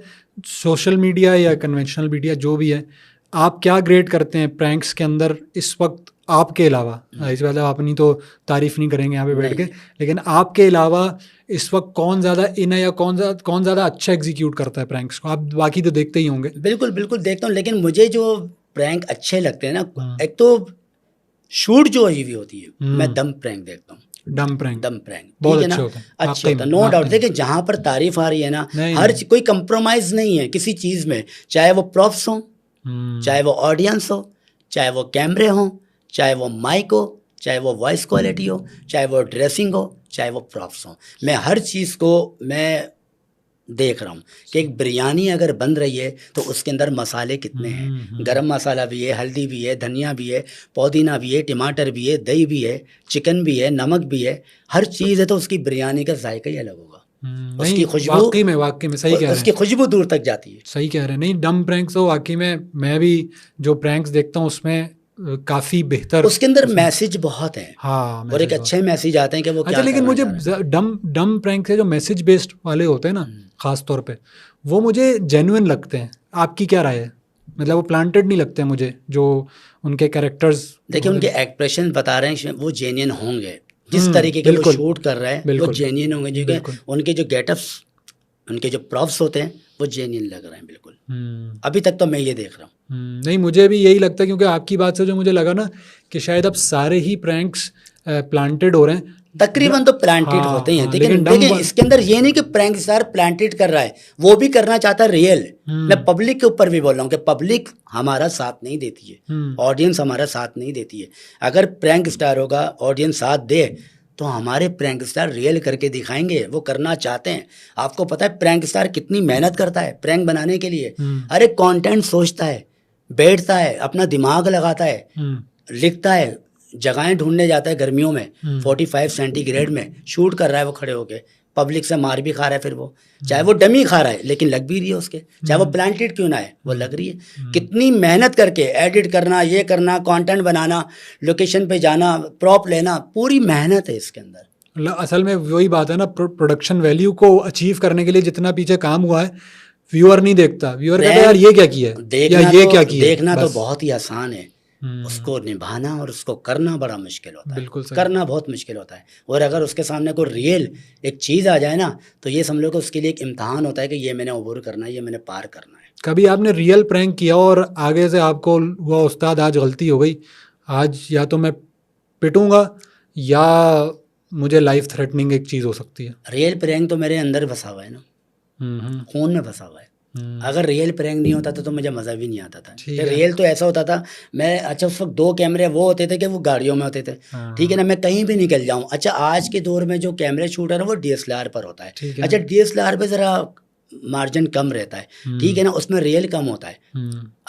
Speaker 2: सोशल मीडिया या कन्वेंशनल मीडिया जो भी है, आप क्या ग्रेड करते हैं प्रैंक्स के अंदर इस वक्त आपके अलावा? इस बात अपनी तो तारीफ नहीं करेंगे यहाँ पे बैठ के, लेकिन आपके अलावा इस वक्त कौन ज़्यादा इन है या कौन ज़्यादा अच्छा एग्जीक्यूट करता है प्रैंक्स को? आप बाकी तो देखते ही होंगे।
Speaker 1: बिल्कुल, बिल्कुल देखता हूँ, लेकिन मुझे जो प्रैंक अच्छे लगते हैं ना, एक तो शूट जो हुई होती है, मैं दम प्रैंक देखता हूँ।
Speaker 2: डम प्रैंक
Speaker 1: दम प्रैंक,
Speaker 2: बहुत
Speaker 1: ठीक है ना?
Speaker 2: अच्छे होते हैं,
Speaker 1: अच्छे
Speaker 2: वाकई
Speaker 1: होता है,
Speaker 2: में,
Speaker 1: नो डाउट।
Speaker 2: वाकई में।
Speaker 1: देखिए, जहाँ पर तारीफ आ रही है ना,
Speaker 2: नहीं,
Speaker 1: हर
Speaker 2: नहीं।
Speaker 1: कोई कंप्रोमाइज़ नहीं है किसी चीज़ में, चाहे वो प्रॉप्स हों, चाहे वो ऑडियंस हो, चाहे वो कैमरे हों, चाहे वो माइक हो, चाहे वो वॉइस क्वालिटी हो, चाहे वो ड्रेसिंग हो, चाहे वो प्रॉप्स हो, मैं हर चीज़ को मैं देख रहा हूँ कि एक बिरयानी अगर बन रही है तो उसके अंदर मसाले कितने हैं, गरम मसाला भी है, हल्दी भी है, धनिया भी है, पुदीना भी है, टमाटर भी है, दही भी है, चिकन भी है, नमक भी है, हर चीज़ है, तो उसकी बिरयानी का जायका ही अलग होगा। उसकी
Speaker 2: नहीं,
Speaker 1: खुशबू,
Speaker 2: वाकई में सही कह रहे
Speaker 1: उसकी
Speaker 2: हैं,
Speaker 1: खुशबू दूर तक जाती है।
Speaker 2: सही कह रहे हैं। नहीं, डम प्रैंक्स तो वाकई में मैं भी जो प्रैंक्स देखता हूँ उसमें काफ़ी बेहतर
Speaker 1: उसके अंदर मैसेज बहुत है,
Speaker 2: हाँ,
Speaker 1: और एक
Speaker 2: मैसेज
Speaker 1: अच्छे मैसेज आते हैं कि वो
Speaker 2: अच्छा।
Speaker 1: क्या
Speaker 2: लेकिन
Speaker 1: करना
Speaker 2: मुझे
Speaker 1: चाह रहा है।
Speaker 2: डम प्रैंक से जो मैसेज बेस्ड वाले होते हैं ना, खास तौर पे वो मुझे जेन्युइन लगते हैं। आपकी क्या राय है? मतलब वो प्लांटेड नहीं लगते हैं मुझे, जो उनके कैरेक्टर्स।
Speaker 1: देखिए, उनके एक्सप्रेशन बता रहे हैं वो जेन्युइन होंगे, जिस तरीके के वो
Speaker 2: बिल्कुल,
Speaker 1: शूट कर रहे हैं वो
Speaker 2: बिल्कुल,
Speaker 1: जेन्युइन होंगे, क्योंकि
Speaker 2: बिल्कुल।
Speaker 1: उनके जो गेटअप्स, उनके जो प्रॉप्स होते हैं वो जेन्युइन लग रहे हैं बिल्कुल।
Speaker 2: हम्म,
Speaker 1: अभी तक तो मैं ये देख रहा हूँ।
Speaker 2: नहीं, मुझे भी यही लगता है, क्योंकि आपकी बात से जो मुझे लगा ना कि शायद अब सारे ही प्रैंक्स प्लांटेड हो रहे हैं।
Speaker 1: तकरीबन तो प्लांटेड
Speaker 2: हाँ,
Speaker 1: होते ही हैं,
Speaker 2: हाँ,
Speaker 1: लेकिन
Speaker 2: लेकिन
Speaker 1: देखिए इसके अंदर ये नहीं कि प्रैंक स्टार प्लांटेड कर रहा है, वो भी करना चाहता है रियल। मैं पब्लिक के ऊपर भी बोल रहा हूँ कि पब्लिक हमारा साथ नहीं देती है, ऑडियंस हमारा साथ नहीं देती है। अगर प्रैंक स्टार होगा, ऑडियंस साथ दे, तो हमारे प्रैंक स्टार रियल करके दिखाएंगे, वो करना चाहते हैं। आपको पता है प्रैंक स्टार कितनी मेहनत करता है प्रैंक बनाने के लिए? अरे कंटेंट सोचता है, बैठता है, अपना दिमाग लगाता है, लिखता है, जगहें ढूंढने जाता है गर्मियों में 45 सेंटीग्रेड में शूट कर रहा है वो खड़े होके, पब्लिक से मार भी खा रहा है, फिर वो चाहे वो डमी खा रहा है लेकिन लग भी रही है उसके, चाहे वो प्लांटेड क्यों ना है वो लग रही है। कितनी मेहनत करके एडिट करना, ये करना, कंटेंट बनाना, लोकेशन पे जाना, प्रॉप लेना, पूरी मेहनत है इसके अंदर।
Speaker 2: असल में वही बात है ना, प्रोडक्शन वैल्यू को अचीव करने के लिए जितना पीछे काम हुआ है, व्यूअर नहीं देखता। व्यूअर कहता है यार ये क्या किया है, या ये क्या किया है।
Speaker 1: देखना तो बहुत ही आसान है, उसको निभाना और उसको करना बड़ा मुश्किल होता है।
Speaker 2: बिल्कुल सही।
Speaker 1: करना बहुत मुश्किल होता है, और अगर उसके सामने कोई रियल एक चीज़ आ जाए ना, तो ये समझ लो कि उसके लिए एक इम्तहान होता है कि ये मैंने अबूर करना है, ये मैंने पार करना है।
Speaker 2: कभी आपने रियल प्रैंक किया और आगे से आपको हुआ उस्ताद आज गलती हो गई, आज या तो मैं पिटूंगा या मुझे लाइफ थ्रेटनिंग एक चीज़ हो सकती है?
Speaker 1: रियल प्रैंक तो मेरे अंदर फंसा हुआ है ना, खून में फंसा हुआ है। अगर रियल प्रैंक नहीं होता तो मुझे मज़ा भी नहीं आता था।
Speaker 2: ठीक है।
Speaker 1: रियल तो ऐसा होता था, मैं अच्छा उस वक्त 2 कैमरे वो होते थे कि वो गाड़ियों में होते थे, ठीक है ना, मैं कहीं भी निकल जाऊं। अच्छा आज के दौर में जो कैमरे शूट है ना वो DSLR पर होता है।
Speaker 2: ठीक है।
Speaker 1: अच्छा DSLR पे ज़रा मार्जिन कम रहता है, ठीक है ना, उसमें रियल कम होता है।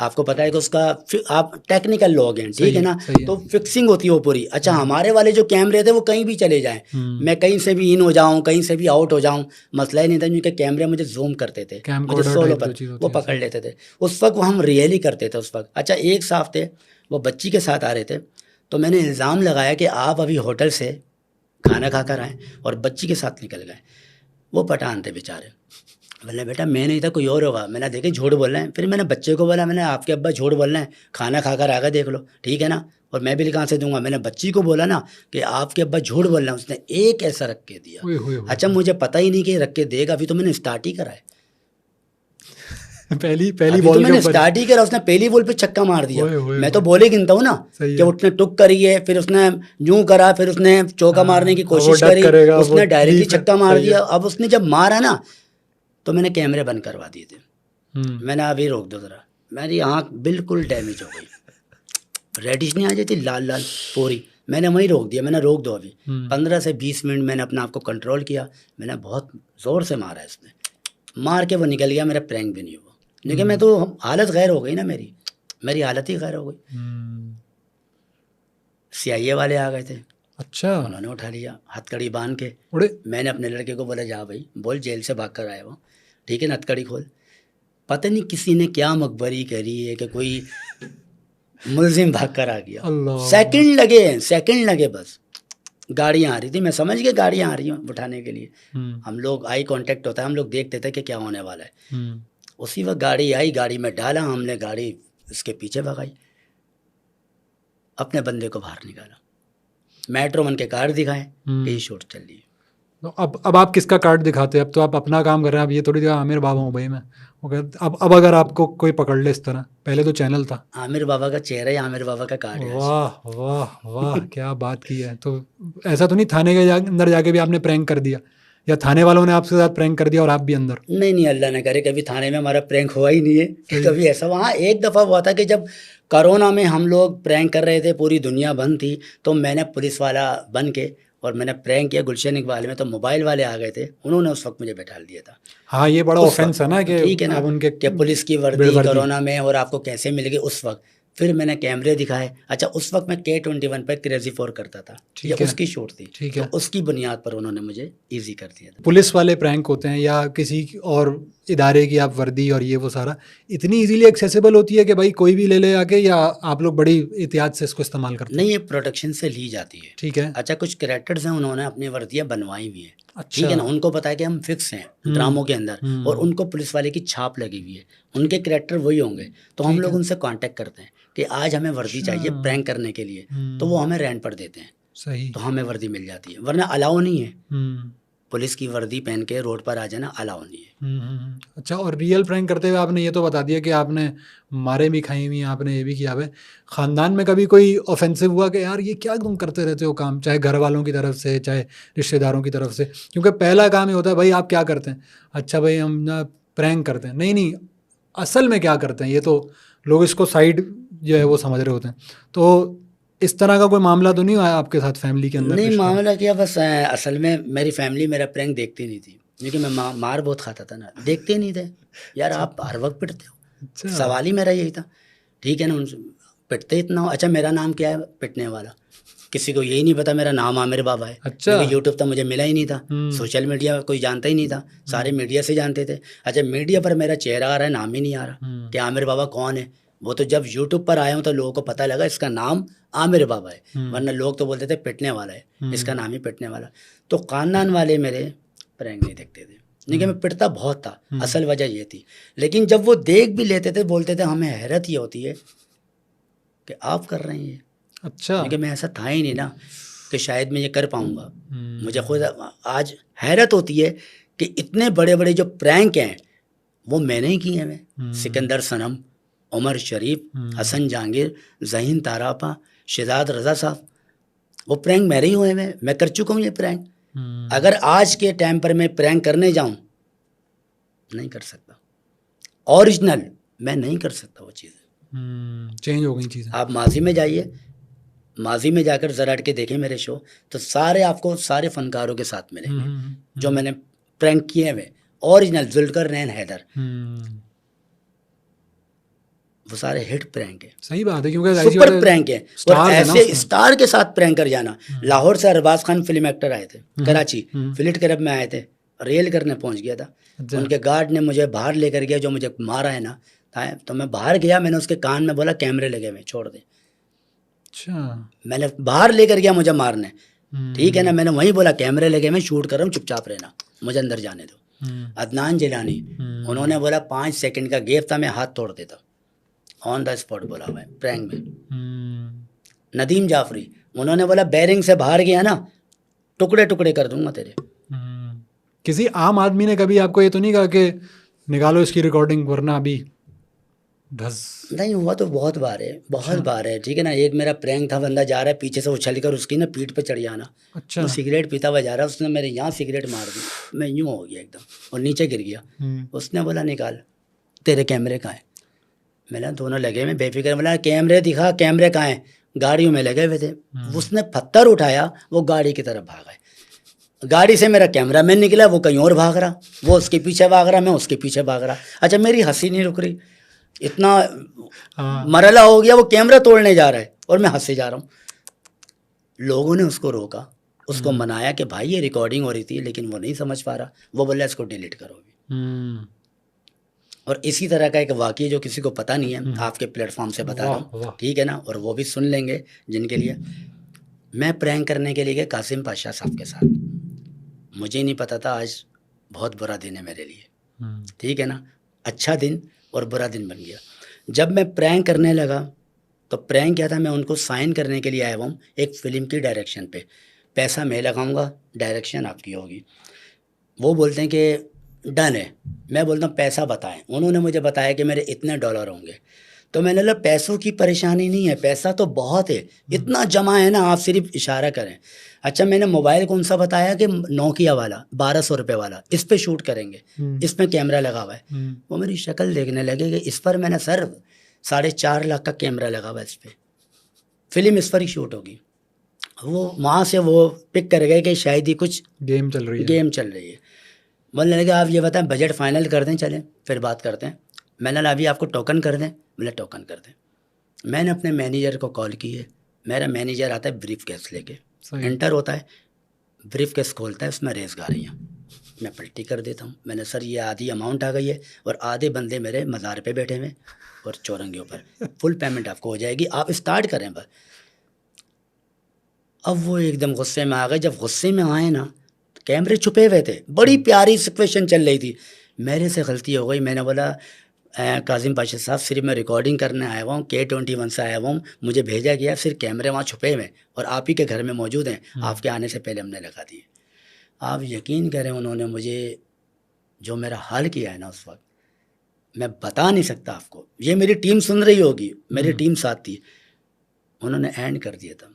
Speaker 1: आपको पता है कि उसका आप टेक्निकल लोग हैं, ठीक है ना, तो फिक्सिंग होती है वो पूरी। अच्छा हमारे वाले जो कैमरे थे वो कहीं भी चले जाएं, मैं कहीं से भी इन हो जाऊं, कहीं से भी आउट हो जाऊं, मसला ही नहीं था, क्योंकि कैमरे मुझे जूम करते थे, मुझे सोलो पर वो पकड़ लेते थे। उस वक्त वो हम रियल ही करते थे उस वक्त। अच्छा एक साफ थे, वो बच्ची के साथ आ रहे थे, तो मैंने इल्ज़ाम लगाया कि आप अभी होटल से खाना खाकर आए और बच्ची के साथ निकल गए। वो पठान थे बेचारे, बोले बेटा मैं नहीं था कोई और होगा। मैंने देखे झूठ बोल रहे हैं। फिर मैंने बच्चे को बोला, मैंने आपके अब्बा झूठ बोल रहे हैं, खाना खाकर आ गए देख लो, ठीक है ना, और मैं बिल कहाँ से दूंगा। मैंने बच्ची को बोला ना कि आपके अब्बा झूठ बोल रहे हैं। उसने एक ऐसा रख के दिया।
Speaker 2: ओए होए होए।
Speaker 1: अच्छा मुझे पता ही नहीं कि रख के देगा, अभी तो मैंने स्टार्ट ही करा है।
Speaker 2: पहली
Speaker 1: अभी
Speaker 2: बॉल
Speaker 1: तो
Speaker 2: के
Speaker 1: मैंने
Speaker 2: ऊपर
Speaker 1: स्टार्ट ही करा, उसने पहली बॉल पे छक्का मार दिया।
Speaker 2: ओए होए
Speaker 1: मैं तो
Speaker 2: होए।
Speaker 1: बोले गिनता हूँ ना
Speaker 2: सही
Speaker 1: कि
Speaker 2: है।
Speaker 1: उसने टुक करी है, फिर उसने यूं करा, फिर उसने चौका मारने की
Speaker 2: अब वो
Speaker 1: कोशिश
Speaker 2: डक
Speaker 1: करी,
Speaker 2: करेगा, वो
Speaker 1: उसने डायरेक्टली
Speaker 2: लीफ है।
Speaker 1: छक्का मार
Speaker 2: सही है।
Speaker 1: दिया। अब उसने जब मारा ना तो मैंने कैमरे बंद करवा दिए थे। मैंने अभी रोक दो जरा, मेरी आँख बिल्कुल डैमेज हो गई, रेडिश नहीं आ जाती लाल लाल पूरी। मैंने वहीं रोक दिया, मैंने रोक दो अभी। 15 से 20 मिनट मैंने अपने आप को कंट्रोल किया। मैंने बहुत ज़ोर से मारा इसने, मार के वो निकल गया। मेरा प्रैंक भी नहीं हुआ, लेकिन मैं तो हालत गैर हो गई ना, मेरी हालत ही गैर हो गई। CIA वाले आ गए थे,
Speaker 2: अच्छा।
Speaker 1: उन्होंने उठा लिया हथकड़ी बांध के।
Speaker 2: उड़े।
Speaker 1: मैंने अपने लड़के को बोला जा भाई, बोल जेल से भाग कर आए वो, ठीक है ना, हथकड़ी खोल। पता नहीं किसी ने क्या मकबरी करी है कि कोई मुलजिम भाग कर आ गया।
Speaker 2: अल्लाह।
Speaker 1: सेकंड लगे बस। गाड़ियाँ आ रही थी, मैं समझ गया गाड़ियाँ आ रही हैं उठाने के लिए। हम लोग आई कांटेक्ट होता है, हम लोग देखते थे कि क्या होने वाला है। उसी वक्त गाड़ी आई, गाड़ी में डाला, हमने गाड़ी इसके पीछे भगाई, अपने बंदे को बाहर निकाला, मेट्रो मन के कार्ड दिखाए कि ये शूट चल रही है।
Speaker 2: तो अब आप किसका कार्ड दिखाते हैं? अब तो आप अपना काम कर रहे हैं, अब ये थोड़ी देर आमिर बाबा हूँ भाई मैं। अब अगर आपको कोई पकड़ ले इस तरह, पहले तो चैनल था।
Speaker 1: आमिर बाबा का चेहरा ही आमिर बाबा का कार्ड है।
Speaker 2: वाह वाह वाह, क्या बात की है। तो ऐसा तो नहीं थाने के अंदर जाके भी आपने प्रैंक कर दिया, या थाने वालों ने आपके साथ प्रैंक कर दिया और आप भी अंदर?
Speaker 1: नहीं, अल्लाह न करे कभी थाने में हमारा प्रैंक हुआ ही नहीं है कि कभी ऐसा। वहाँ एक दफ़ा हुआ था कि जब कोरोना में हम लोग प्रैंक कर रहे थे, पूरी दुनिया बंद थी, तो मैंने पुलिस वाला बन के और मैंने प्रैंक किया गुलशन इकबाल में। तो मोबाइल वाले आ गए थे, उन्होंने उस वक्त मुझे बैठा दिया था।
Speaker 2: हाँ, ये बड़ा
Speaker 1: उस
Speaker 2: ऑफेंस
Speaker 1: वक्त
Speaker 2: है ना कि
Speaker 1: ठीक है ना,
Speaker 2: अब उनके
Speaker 1: कि पुलिस की वर्दी कोरोना में और आपको कैसे मिल गई उस वक्त। फिर मैंने कैमरे दिखाए। अच्छा उस वक्त मैं K21 पर क्रेजी 4 करता था, ये
Speaker 2: है।
Speaker 1: उसकी शूट थी,
Speaker 2: ठीक
Speaker 1: तो
Speaker 2: है।
Speaker 1: उसकी बुनियाद पर उन्होंने मुझे इजी कर दिया था।
Speaker 2: पुलिस वाले प्रैंक होते हैं या किसी और इदारे की आप वर्दी और ये वो सारा इतनी इजीली एक्सेसिबल होती है कि भाई कोई भी ले ले आके, या आप लोग बड़ी एहतियात से इसको इस्तेमाल करते हैं?
Speaker 1: नहीं, ये प्रोटेक्शन से ली जाती है।
Speaker 2: ठीक है।
Speaker 1: अच्छा कुछ कैरेक्टर्स हैं, उन्होंने अपनी वर्दियाँ बनवाई हुई है,
Speaker 2: अच्छा।
Speaker 1: ठीक है ना, उनको पता है कि हम फिक्स हैं ड्रामों के अंदर, और उनको पुलिस वाले की छाप लगी हुई है, उनके कैरेक्टर वही होंगे। तो हम लोग उनसे कांटेक्ट करते हैं कि आज हमें वर्दी चाहिए प्रैंक करने के लिए, तो वो हमें रेंट पर देते हैं,
Speaker 2: सही।
Speaker 1: तो हमें वर्दी मिल जाती है, वरना अलाउ नहीं है। पुलिस की वर्दी पहन के रोड पर आ जाना अलाउ नहीं है।
Speaker 2: अच्छा, और रियल प्रैंक करते हुए आपने ये तो बता दिया कि आपने मारे भी खाई हुई, आपने ये भी किया हुआ है। ख़ानदान में कभी कोई ऑफेंसिव हुआ कि यार ये क्या तुम करते रहते हो काम, चाहे घर वालों की तरफ से चाहे रिश्तेदारों की तरफ से? क्योंकि पहला काम ये होता है भाई आप क्या करते हैं, अच्छा भाई हम ना प्रैंक करते हैं, नहीं असल में क्या करते हैं, ये तो लोग इसको साइड जो है वो समझ रहे होते हैं। तो इस तरह का कोई मामला तो नहीं आया आपके साथ फैमिली के अंदर?
Speaker 1: नहीं मामला क्या, बस असल में मेरी फैमिली मेरा प्रैंक देखती नहीं थी, क्योंकि मैं मार बहुत खाता था ना, देखते नहीं थे यार, आप हर वक्त पिटते हो।
Speaker 2: अच्छा।
Speaker 1: सवाल ही मेरा यही था, ठीक है ना, उनसे पिटते इतना हो। अच्छा मेरा नाम क्या है पिटने वाला, किसी को यही नहीं पता मेरा नाम आमिर बाबा है।
Speaker 2: अच्छा।
Speaker 1: क्योंकि यूट्यूब तो मुझे मिला ही नहीं था, सोशल मीडिया कोई जानता ही नहीं था, सारे मीडिया से जानते थे। अच्छा मीडिया पर मेरा चेहरा आ रहा है, नाम ही नहीं आ रहा कि आमिर बाबा कौन है। वो तो जब यूट्यूब पर आया हूँ तो लोगों को पता लगा इसका नाम आमिर बाबा है, वरना लोग तो बोलते थे पिटने वाला है, इसका नाम ही पिटने वाला। तो खानदान वाले मेरे प्रैंक नहीं देखते थे, लेकिन मैं पिटता बहुत था, असल वजह ये थी। लेकिन जब वो देख भी लेते थे बोलते थे हमें हैरत ये होती है कि आप कर रहे हैं।
Speaker 2: अच्छा।
Speaker 1: लेकिन मैं ऐसा था ही नहीं ना कि शायद मैं ये कर पाऊँगा। मुझे खुद आज हैरत होती है कि इतने बड़े बड़े जो प्रैंक हैं वो मैंने ही किए हैं। सिकंदर सनम, उमर शरीफ, हसन जहांगीर, ज़हीन तारापा, शहजाद रज़ा साहब, वो प्रैंक मेरे ही हुए हैं, मैं कर चुका हूँ ये प्रैंक। अगर आज के टाइम पर मैं प्रैंक करने जाऊँ नहीं कर सकता, ओरिजिनल मैं नहीं कर सकता वो चीज़ें।
Speaker 2: चेंज हो गई चीज़ें।
Speaker 1: आप माजी में जाइए, माजी में जाकर ज़रा हट के देखें मेरे शो, तो सारे आपको सारे फनकारों के साथ मिलेंगे जो मैंने प्रैंक किए हुए ओरिजिनल। जुल्करनैन हैदर, वो सारे हिट प्रैंक है।
Speaker 2: सही बात है, क्योंकि
Speaker 1: सुपर प्रैंक है। और ऐसे स्टार के साथ प्रैंक कर जाना। लाहौर से अरबाज खान फिल्म एक्टर आए थे, कराची फिलिट क्लब में आए थे, रेल करने पहुंच गया था। उनके गार्ड ने मुझे बाहर लेकर गया, जो मुझे मारा है ना, तो मैं बाहर गया, मैंने उसके कान में बोला कैमरे लगे हुए छोड़ दे।
Speaker 2: अच्छा।
Speaker 1: मैंने बाहर लेकर गया मुझे मारने, ठीक है ना,
Speaker 2: हम्म।
Speaker 1: मैंने वहीं बोला कैमरे लगे, मैं शूट कर रहा हूँ, चुपचाप रहना, मुझे अंदर जाने दो। अदनान जिलानी, उन्होंने बोला 5 सेकंड का गैप था, मैं हाथ तोड़ देता, ऑन द स्पॉट बोला हुआ है प्रैंक में। नदीम जाफरी, उन्होंने बोला बैरिंग से बाहर गया ना, टुकड़े टुकड़े कर दूंगा तेरे।
Speaker 2: किसी आम आदमी ने कभी आपको ये तो नहीं कहा कि निकालो इसकी रिकॉर्डिंग वरना अभी धस?
Speaker 1: नहीं हुआ तो बहुत बार है, बहुत बार है, ठीक है ना। एक मेरा प्रैंक था, बंदा जा रहा है पीछे से उछल कर उसकी ना पीठ पे चढ़ जाना,
Speaker 2: अच्छा।
Speaker 1: वो सिगरेट पीता हुआ जा रहा है, उसने मेरे यहाँ सिगरेट मार दी, मैं यूँ हो गया एकदम और नीचे गिर गया। उसने बोला निकाल तेरे कैमरे कहाँ हैं, मैंने दोनों लगे हुए बेफिक्र, बोला कैमरे दिखा, कैमरे कहाँ हैं, गाड़ियों में लगे हुए थे। उसने पत्थर उठाया, वो गाड़ी की तरफ भागा, गाड़ी से मेरा कैमरामैन निकला, वो कहीं और भाग रहा, वो उसके पीछे भाग रहा, मैं उसके पीछे भाग रहा। अच्छा मेरी हंसी नहीं रुक रही, इतना मरला हो गया, वो कैमरा तोड़ने जा रहा है और मैं हंसे जा रहा हूँ। लोगों ने उसको रोका, उसको मनाया कि भाई ये रिकॉर्डिंग हो रही थी, लेकिन वो नहीं समझ पा रहा, वो बोला इसको डिलीट करो अभी। और इसी तरह का एक वाक़या जो किसी को पता नहीं है, आपके प्लेटफॉर्म से बता रहा हूँ, ठीक है ना, और वो भी सुन लेंगे जिनके लिए। मैं प्रैंक करने के लिए गया कासिम पाशा साहब के साथ, मुझे नहीं पता था आज बहुत बुरा दिन है मेरे लिए, ठीक है ना, अच्छा दिन और बुरा दिन बन गया। जब मैं प्रैंक करने लगा तो प्रैंक क्या था, मैं उनको साइन करने के लिए आया हूँ एक फ़िल्म की डायरेक्शन पे, पैसा मैं लगाऊंगा, डायरेक्शन आपकी होगी। वो बोलते हैं कि डन है, मैं बोलता हूँ पैसा बताएं। उन्होंने मुझे बताया कि मेरे इतने डॉलर होंगे, तो मैंने बोला पैसों की परेशानी नहीं है, पैसा तो बहुत है, इतना जमा है ना, आप सिर्फ इशारा करें। अच्छा मैंने मोबाइल कौन सा बताया कि नोकिया वाला 1200 रुपये वाला, इस पे शूट करेंगे, इसमें कैमरा लगा हुआ है। वो मेरी शक्ल देखने लगे कि इस पर मैंने सर 4.5 लाख का कैमरा लगा हुआ है, इस पर फिल्म इस पर ही शूट होगी। वो वहाँ से वो पिक कर गए कि शायद ही कुछ
Speaker 2: गेम चल रही है।
Speaker 1: बोलने लगे आप ये बताएं बजट फाइनल कर दें, चलें फिर बात करते हैं। मैंने अभी आपको टोकन कर दें, बोले टोकन कर दें। मैंने अपने मैनेजर को कॉल की है, मेरा मैनेजर आता है ब्रीफ केस लेके, एंटर होता है, ब्रीफ केस खोलता है, उसमें रेस गाड़ियाँ, मैं पलटी कर देता हूँ। मैंने सर ये आधी अमाउंट आ गई है और आधे बंदे मेरे मज़ार पे बैठे हुए और चौरंगियों पर, फुल पेमेंट आपको हो जाएगी, आप स्टार्ट करें बस। अब वो एकदम गुस्से में आ गए। जब गुस्से में आए ना, कैमरे छुपे हुए थे, बड़ी प्यारी सिचुएशन चल रही थी, मेरे से गलती हो गई। मैंने बोला कासिम पाशा साहब सिर्फ मैं रिकॉर्डिंग करने आया हुआ हूँ, K21 से आया हुआ हूँ, मुझे भेजा गया, सिर्फ कैमरे वहाँ छुपे हुए और आप ही के घर में मौजूद हैं, आपके आने से पहले हमने लगा दिए। आप यकीन करें उन्होंने मुझे जो मेरा हाल किया है ना उस वक्त, मैं बता नहीं सकता आपको। ये मेरी टीम सुन रही होगी, मेरी टीम साथ थी, उन्होंने एंड कर दिया था,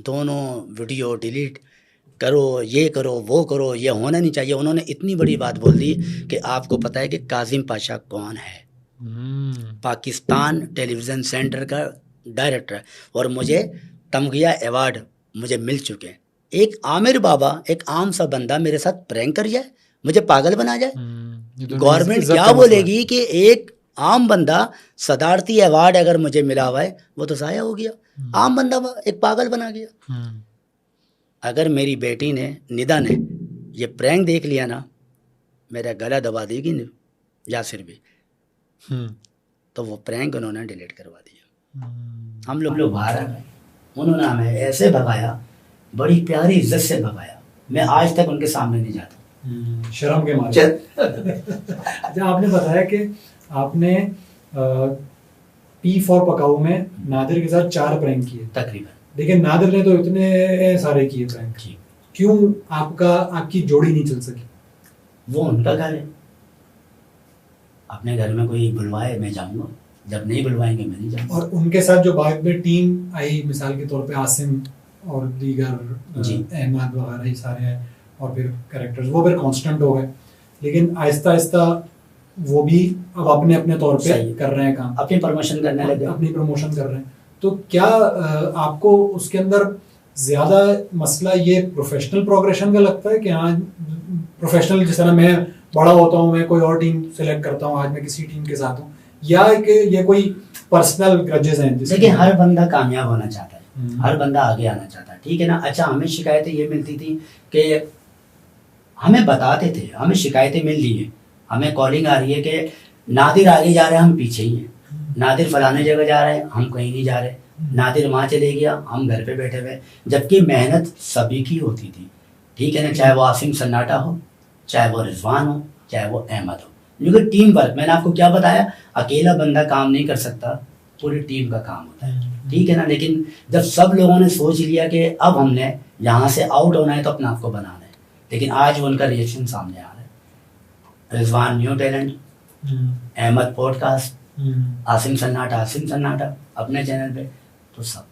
Speaker 1: दोनों वीडियो डिलीट करो, ये करो, वो करो, ये होना नहीं चाहिए। उन्होंने इतनी बड़ी बात बोल दी कि आपको पता है कि कासिम पाशा कौन है, पाकिस्तान टेलीविज़न सेंटर का डायरेक्टर है, और मुझे तमगिया अवार्ड मुझे मिल चुके हैं। एक आमिर बाबा, एक आम सा बंदा मेरे साथ प्रैंक कर जाए, मुझे पागल बना जाए, गवर्नमेंट क्या बोलेगी कि एक आम बंदा सदारती अवार्ड अगर मुझे मिला हुआ है, वो तो ज़ाया हो गया, आम बंदा एक पागल बना गया। अगर मेरी बेटी ने, निदा ने ये प्रैंक देख लिया ना, मेरा गला दबा देगी न यासिर भी, तो वो प्रैंक उन्होंने डिलीट करवा दिया। हम लोग बाहर आ गए, उन्होंने हमें ऐसे भगाया, बड़ी प्यारी इज्जत से भगाया, मैं आज तक उनके सामने नहीं जाता,
Speaker 2: शर्म के मारे। अच्छा आपने बताया कि आपने P for पकाऊ में नादिर के साथ 4 प्रैंक किए
Speaker 1: तकरीबन,
Speaker 2: लेकिन नादिर ने तो इतने सारे किए प्रैंक, क्यों आपकी जोड़ी नहीं चल सकी?
Speaker 1: वो उनका घर है, अपने घर में कोई बुलवाए मैं जाऊंगा, जब नहीं बुलवाएंगे मैं नहीं जाऊंगा।
Speaker 2: और उनके साथ जो बाद में टीम आई, मिसाल के तौर पे आसिम और दीगर अहमद वगैरह ही सारे हैं, और फिर कैरेक्टर्स वो फिर कांस्टेंट हो गए, लेकिन आहिस्ता आहिस्ता वो भी अब अपने अपने तौर पे कर रहे हैं काम,
Speaker 1: अपनी प्रमोशन करने लगे,
Speaker 2: अपनी प्रमोशन कर रहे हैं। तो क्या आपको उसके अंदर ज़्यादा मसला ये प्रोफेशनल प्रोग्रेशन का लगता है कि हाँ प्रोफेशनल, जिस तरह मैं बड़ा होता हूँ, मैं कोई और टीम सेलेक्ट करता हूँ, आज मैं किसी टीम के साथ हूँ, या कि ये कोई पर्सनल ग्रजेस हैं?
Speaker 1: देखिए हर बंदा कामयाब होना चाहता है, हर बंदा आगे आना चाहता है, ठीक है ना। अच्छा हमें शिकायतें ये मिलती थी कि हमें बताते थे, हमें शिकायतें मिल रही है, हमें कॉलिंग आ रही है कि नादिर आगे जा रहे हैं, हम पीछे ही हैं, नादिर फलाने जगह जा रहे हैं, हम कहीं नहीं जा रहे, नादिर वहाँ चले गया, हम घर पे बैठे हुए, जबकि मेहनत सभी की होती थी, ठीक है ना, चाहे वो आसिम सन्नाटा हो, चाहे वो रिजवान हो, चाहे वो अहमद हो, क्योंकि टीम वर्क, मैंने आपको क्या बताया, अकेला बंदा काम नहीं कर सकता, पूरी टीम का काम होता है, ठीक है ना। लेकिन जब सब लोगों ने सोच लिया कि अब हमने यहाँ से आउट होना है तो अपने आप को बनाना है, लेकिन आज उनका रिएक्शन सामने आ रहा है। Rizwan new talent, Ahmad podcast, Asim सन्नाटा अपने चैनल पे, तो सब।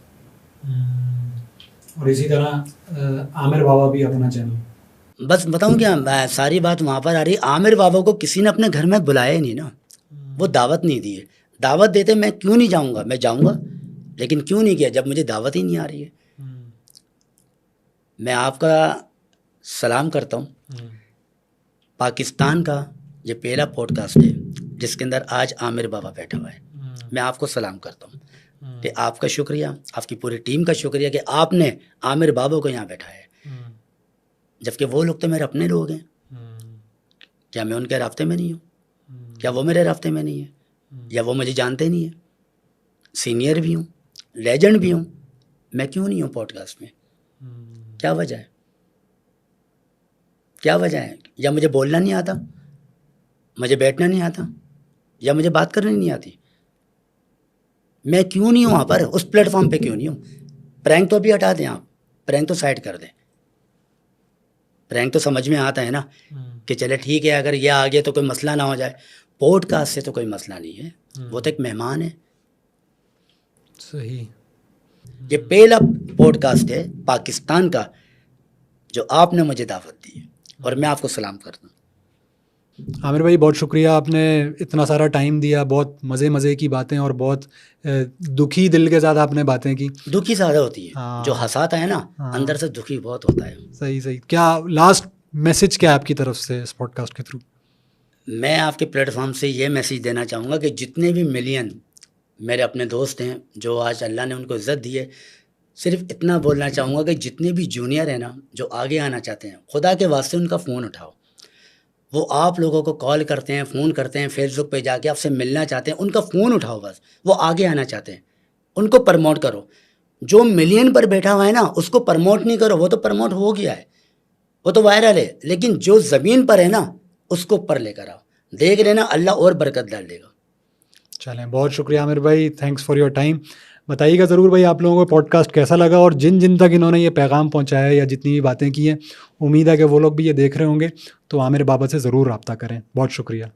Speaker 2: और इसी तरह आमिर बाबा भी अपना चैनल।
Speaker 1: बस बताऊं क्या, सारी बात वहाँ पर आ रही है, आमिर बाबा को किसी ने अपने घर में बुलाया ही नहीं ना, वो दावत नहीं दी है। दावत देते मैं क्यों नहीं जाऊँगा, मैं जाऊँगा, लेकिन क्यों नहीं किया जब मुझे दावत ही नहीं आ रही है। मैं आपका सलाम करता हूँ, पाकिस्तान का ये पहला पॉडकास्ट है जिसके अंदर आज आमिर बाबा बैठा हुआ है, मैं आपको सलाम करता हूँ कि आपका शुक्रिया, आपकी पूरी टीम का शुक्रिया कि आपने आमिर बाबा को यहाँ बैठाया है, जबकि वो लोग तो मेरे अपने लोग हैं। क्या मैं उनके रास्ते में नहीं हूँ? क्या वो मेरे रास्ते में नहीं है? या वो मुझे जानते नहीं है? सीनियर भी हूँ, लेजेंड भी हूँ, मैं क्यों नहीं हूँ पॉडकास्ट में? क्या वजह है? क्या वजह है? या मुझे बोलना नहीं आता, मुझे बैठना नहीं आता, या मुझे बात करनी नहीं आती? मैं क्यों नहीं हूँ वहाँ पर, उस प्लेटफॉर्म पे क्यों नहीं हूँ? प्रैंक तो अभी हटा दें आप, प्रैंक तो साइड कर दें, प्रैंक तो समझ में आता है ना कि चले ठीक है, अगर ये आ गया तो कोई मसला ना हो जाए। पॉडकास्ट से तो कोई मसला नहीं है, वो तो एक मेहमान है।
Speaker 2: सही।
Speaker 1: ये पहला पॉडकास्ट है पाकिस्तान का जो आपने मुझे दावत दी है, और मैं आपको सलाम करता हूँ।
Speaker 2: आमिर भाई बहुत शुक्रिया, आपने इतना सारा टाइम दिया, बहुत मज़े की बातें और बहुत दुखी दिल के साथ आपने बातें की।
Speaker 1: दुखी ज़्यादा होती है,
Speaker 2: हाँ।
Speaker 1: जो हंसाता है ना,
Speaker 2: हाँ।
Speaker 1: अंदर से दुखी बहुत होता है।
Speaker 2: सही। क्या लास्ट मैसेज क्या है आपकी तरफ से इस पॉडकास्ट के थ्रू?
Speaker 1: मैं आपके प्लेटफॉर्म से ये मैसेज देना चाहूँगा कि जितने भी मिलियन मेरे अपने दोस्त हैं जो आज अल्लाह ने उनको इज़्ज़त दी है, सिर्फ इतना बोलना चाहूँगा कि जितने भी जूनियर हैं ना जो आगे आना चाहते हैं, खुदा के वास्ते उनका फ़ोन उठाओ। वो आप लोगों को कॉल करते हैं, फ़ोन करते हैं, फेसबुक पे जाके आपसे मिलना चाहते हैं, उनका फ़ोन उठाओ बस। वो आगे आना चाहते हैं, उनको प्रमोट करो। जो मिलियन पर बैठा हुआ है ना उसको प्रमोट नहीं करो, वो तो प्रमोट हो गया है, वो तो वायरल है, लेकिन जो ज़मीन पर है ना उसको ऊपर लेकर आओ, देख लेना अल्लाह और बरकत डाल देगा।
Speaker 2: चलें, बहुत शुक्रिया आमिर भाई, थैंक्स फॉर योर टाइम। बताइएगा ज़रूर भाई आप लोगों को पॉडकास्ट कैसा लगा, और जिन जिन तक इन्होंने ये पैगाम पहुंचाया या जितनी भी बातें की हैं, उम्मीद है कि वो लोग भी ये देख रहे होंगे, तो आमिर बाबा से ज़रूर रब्ता करें। बहुत शुक्रिया।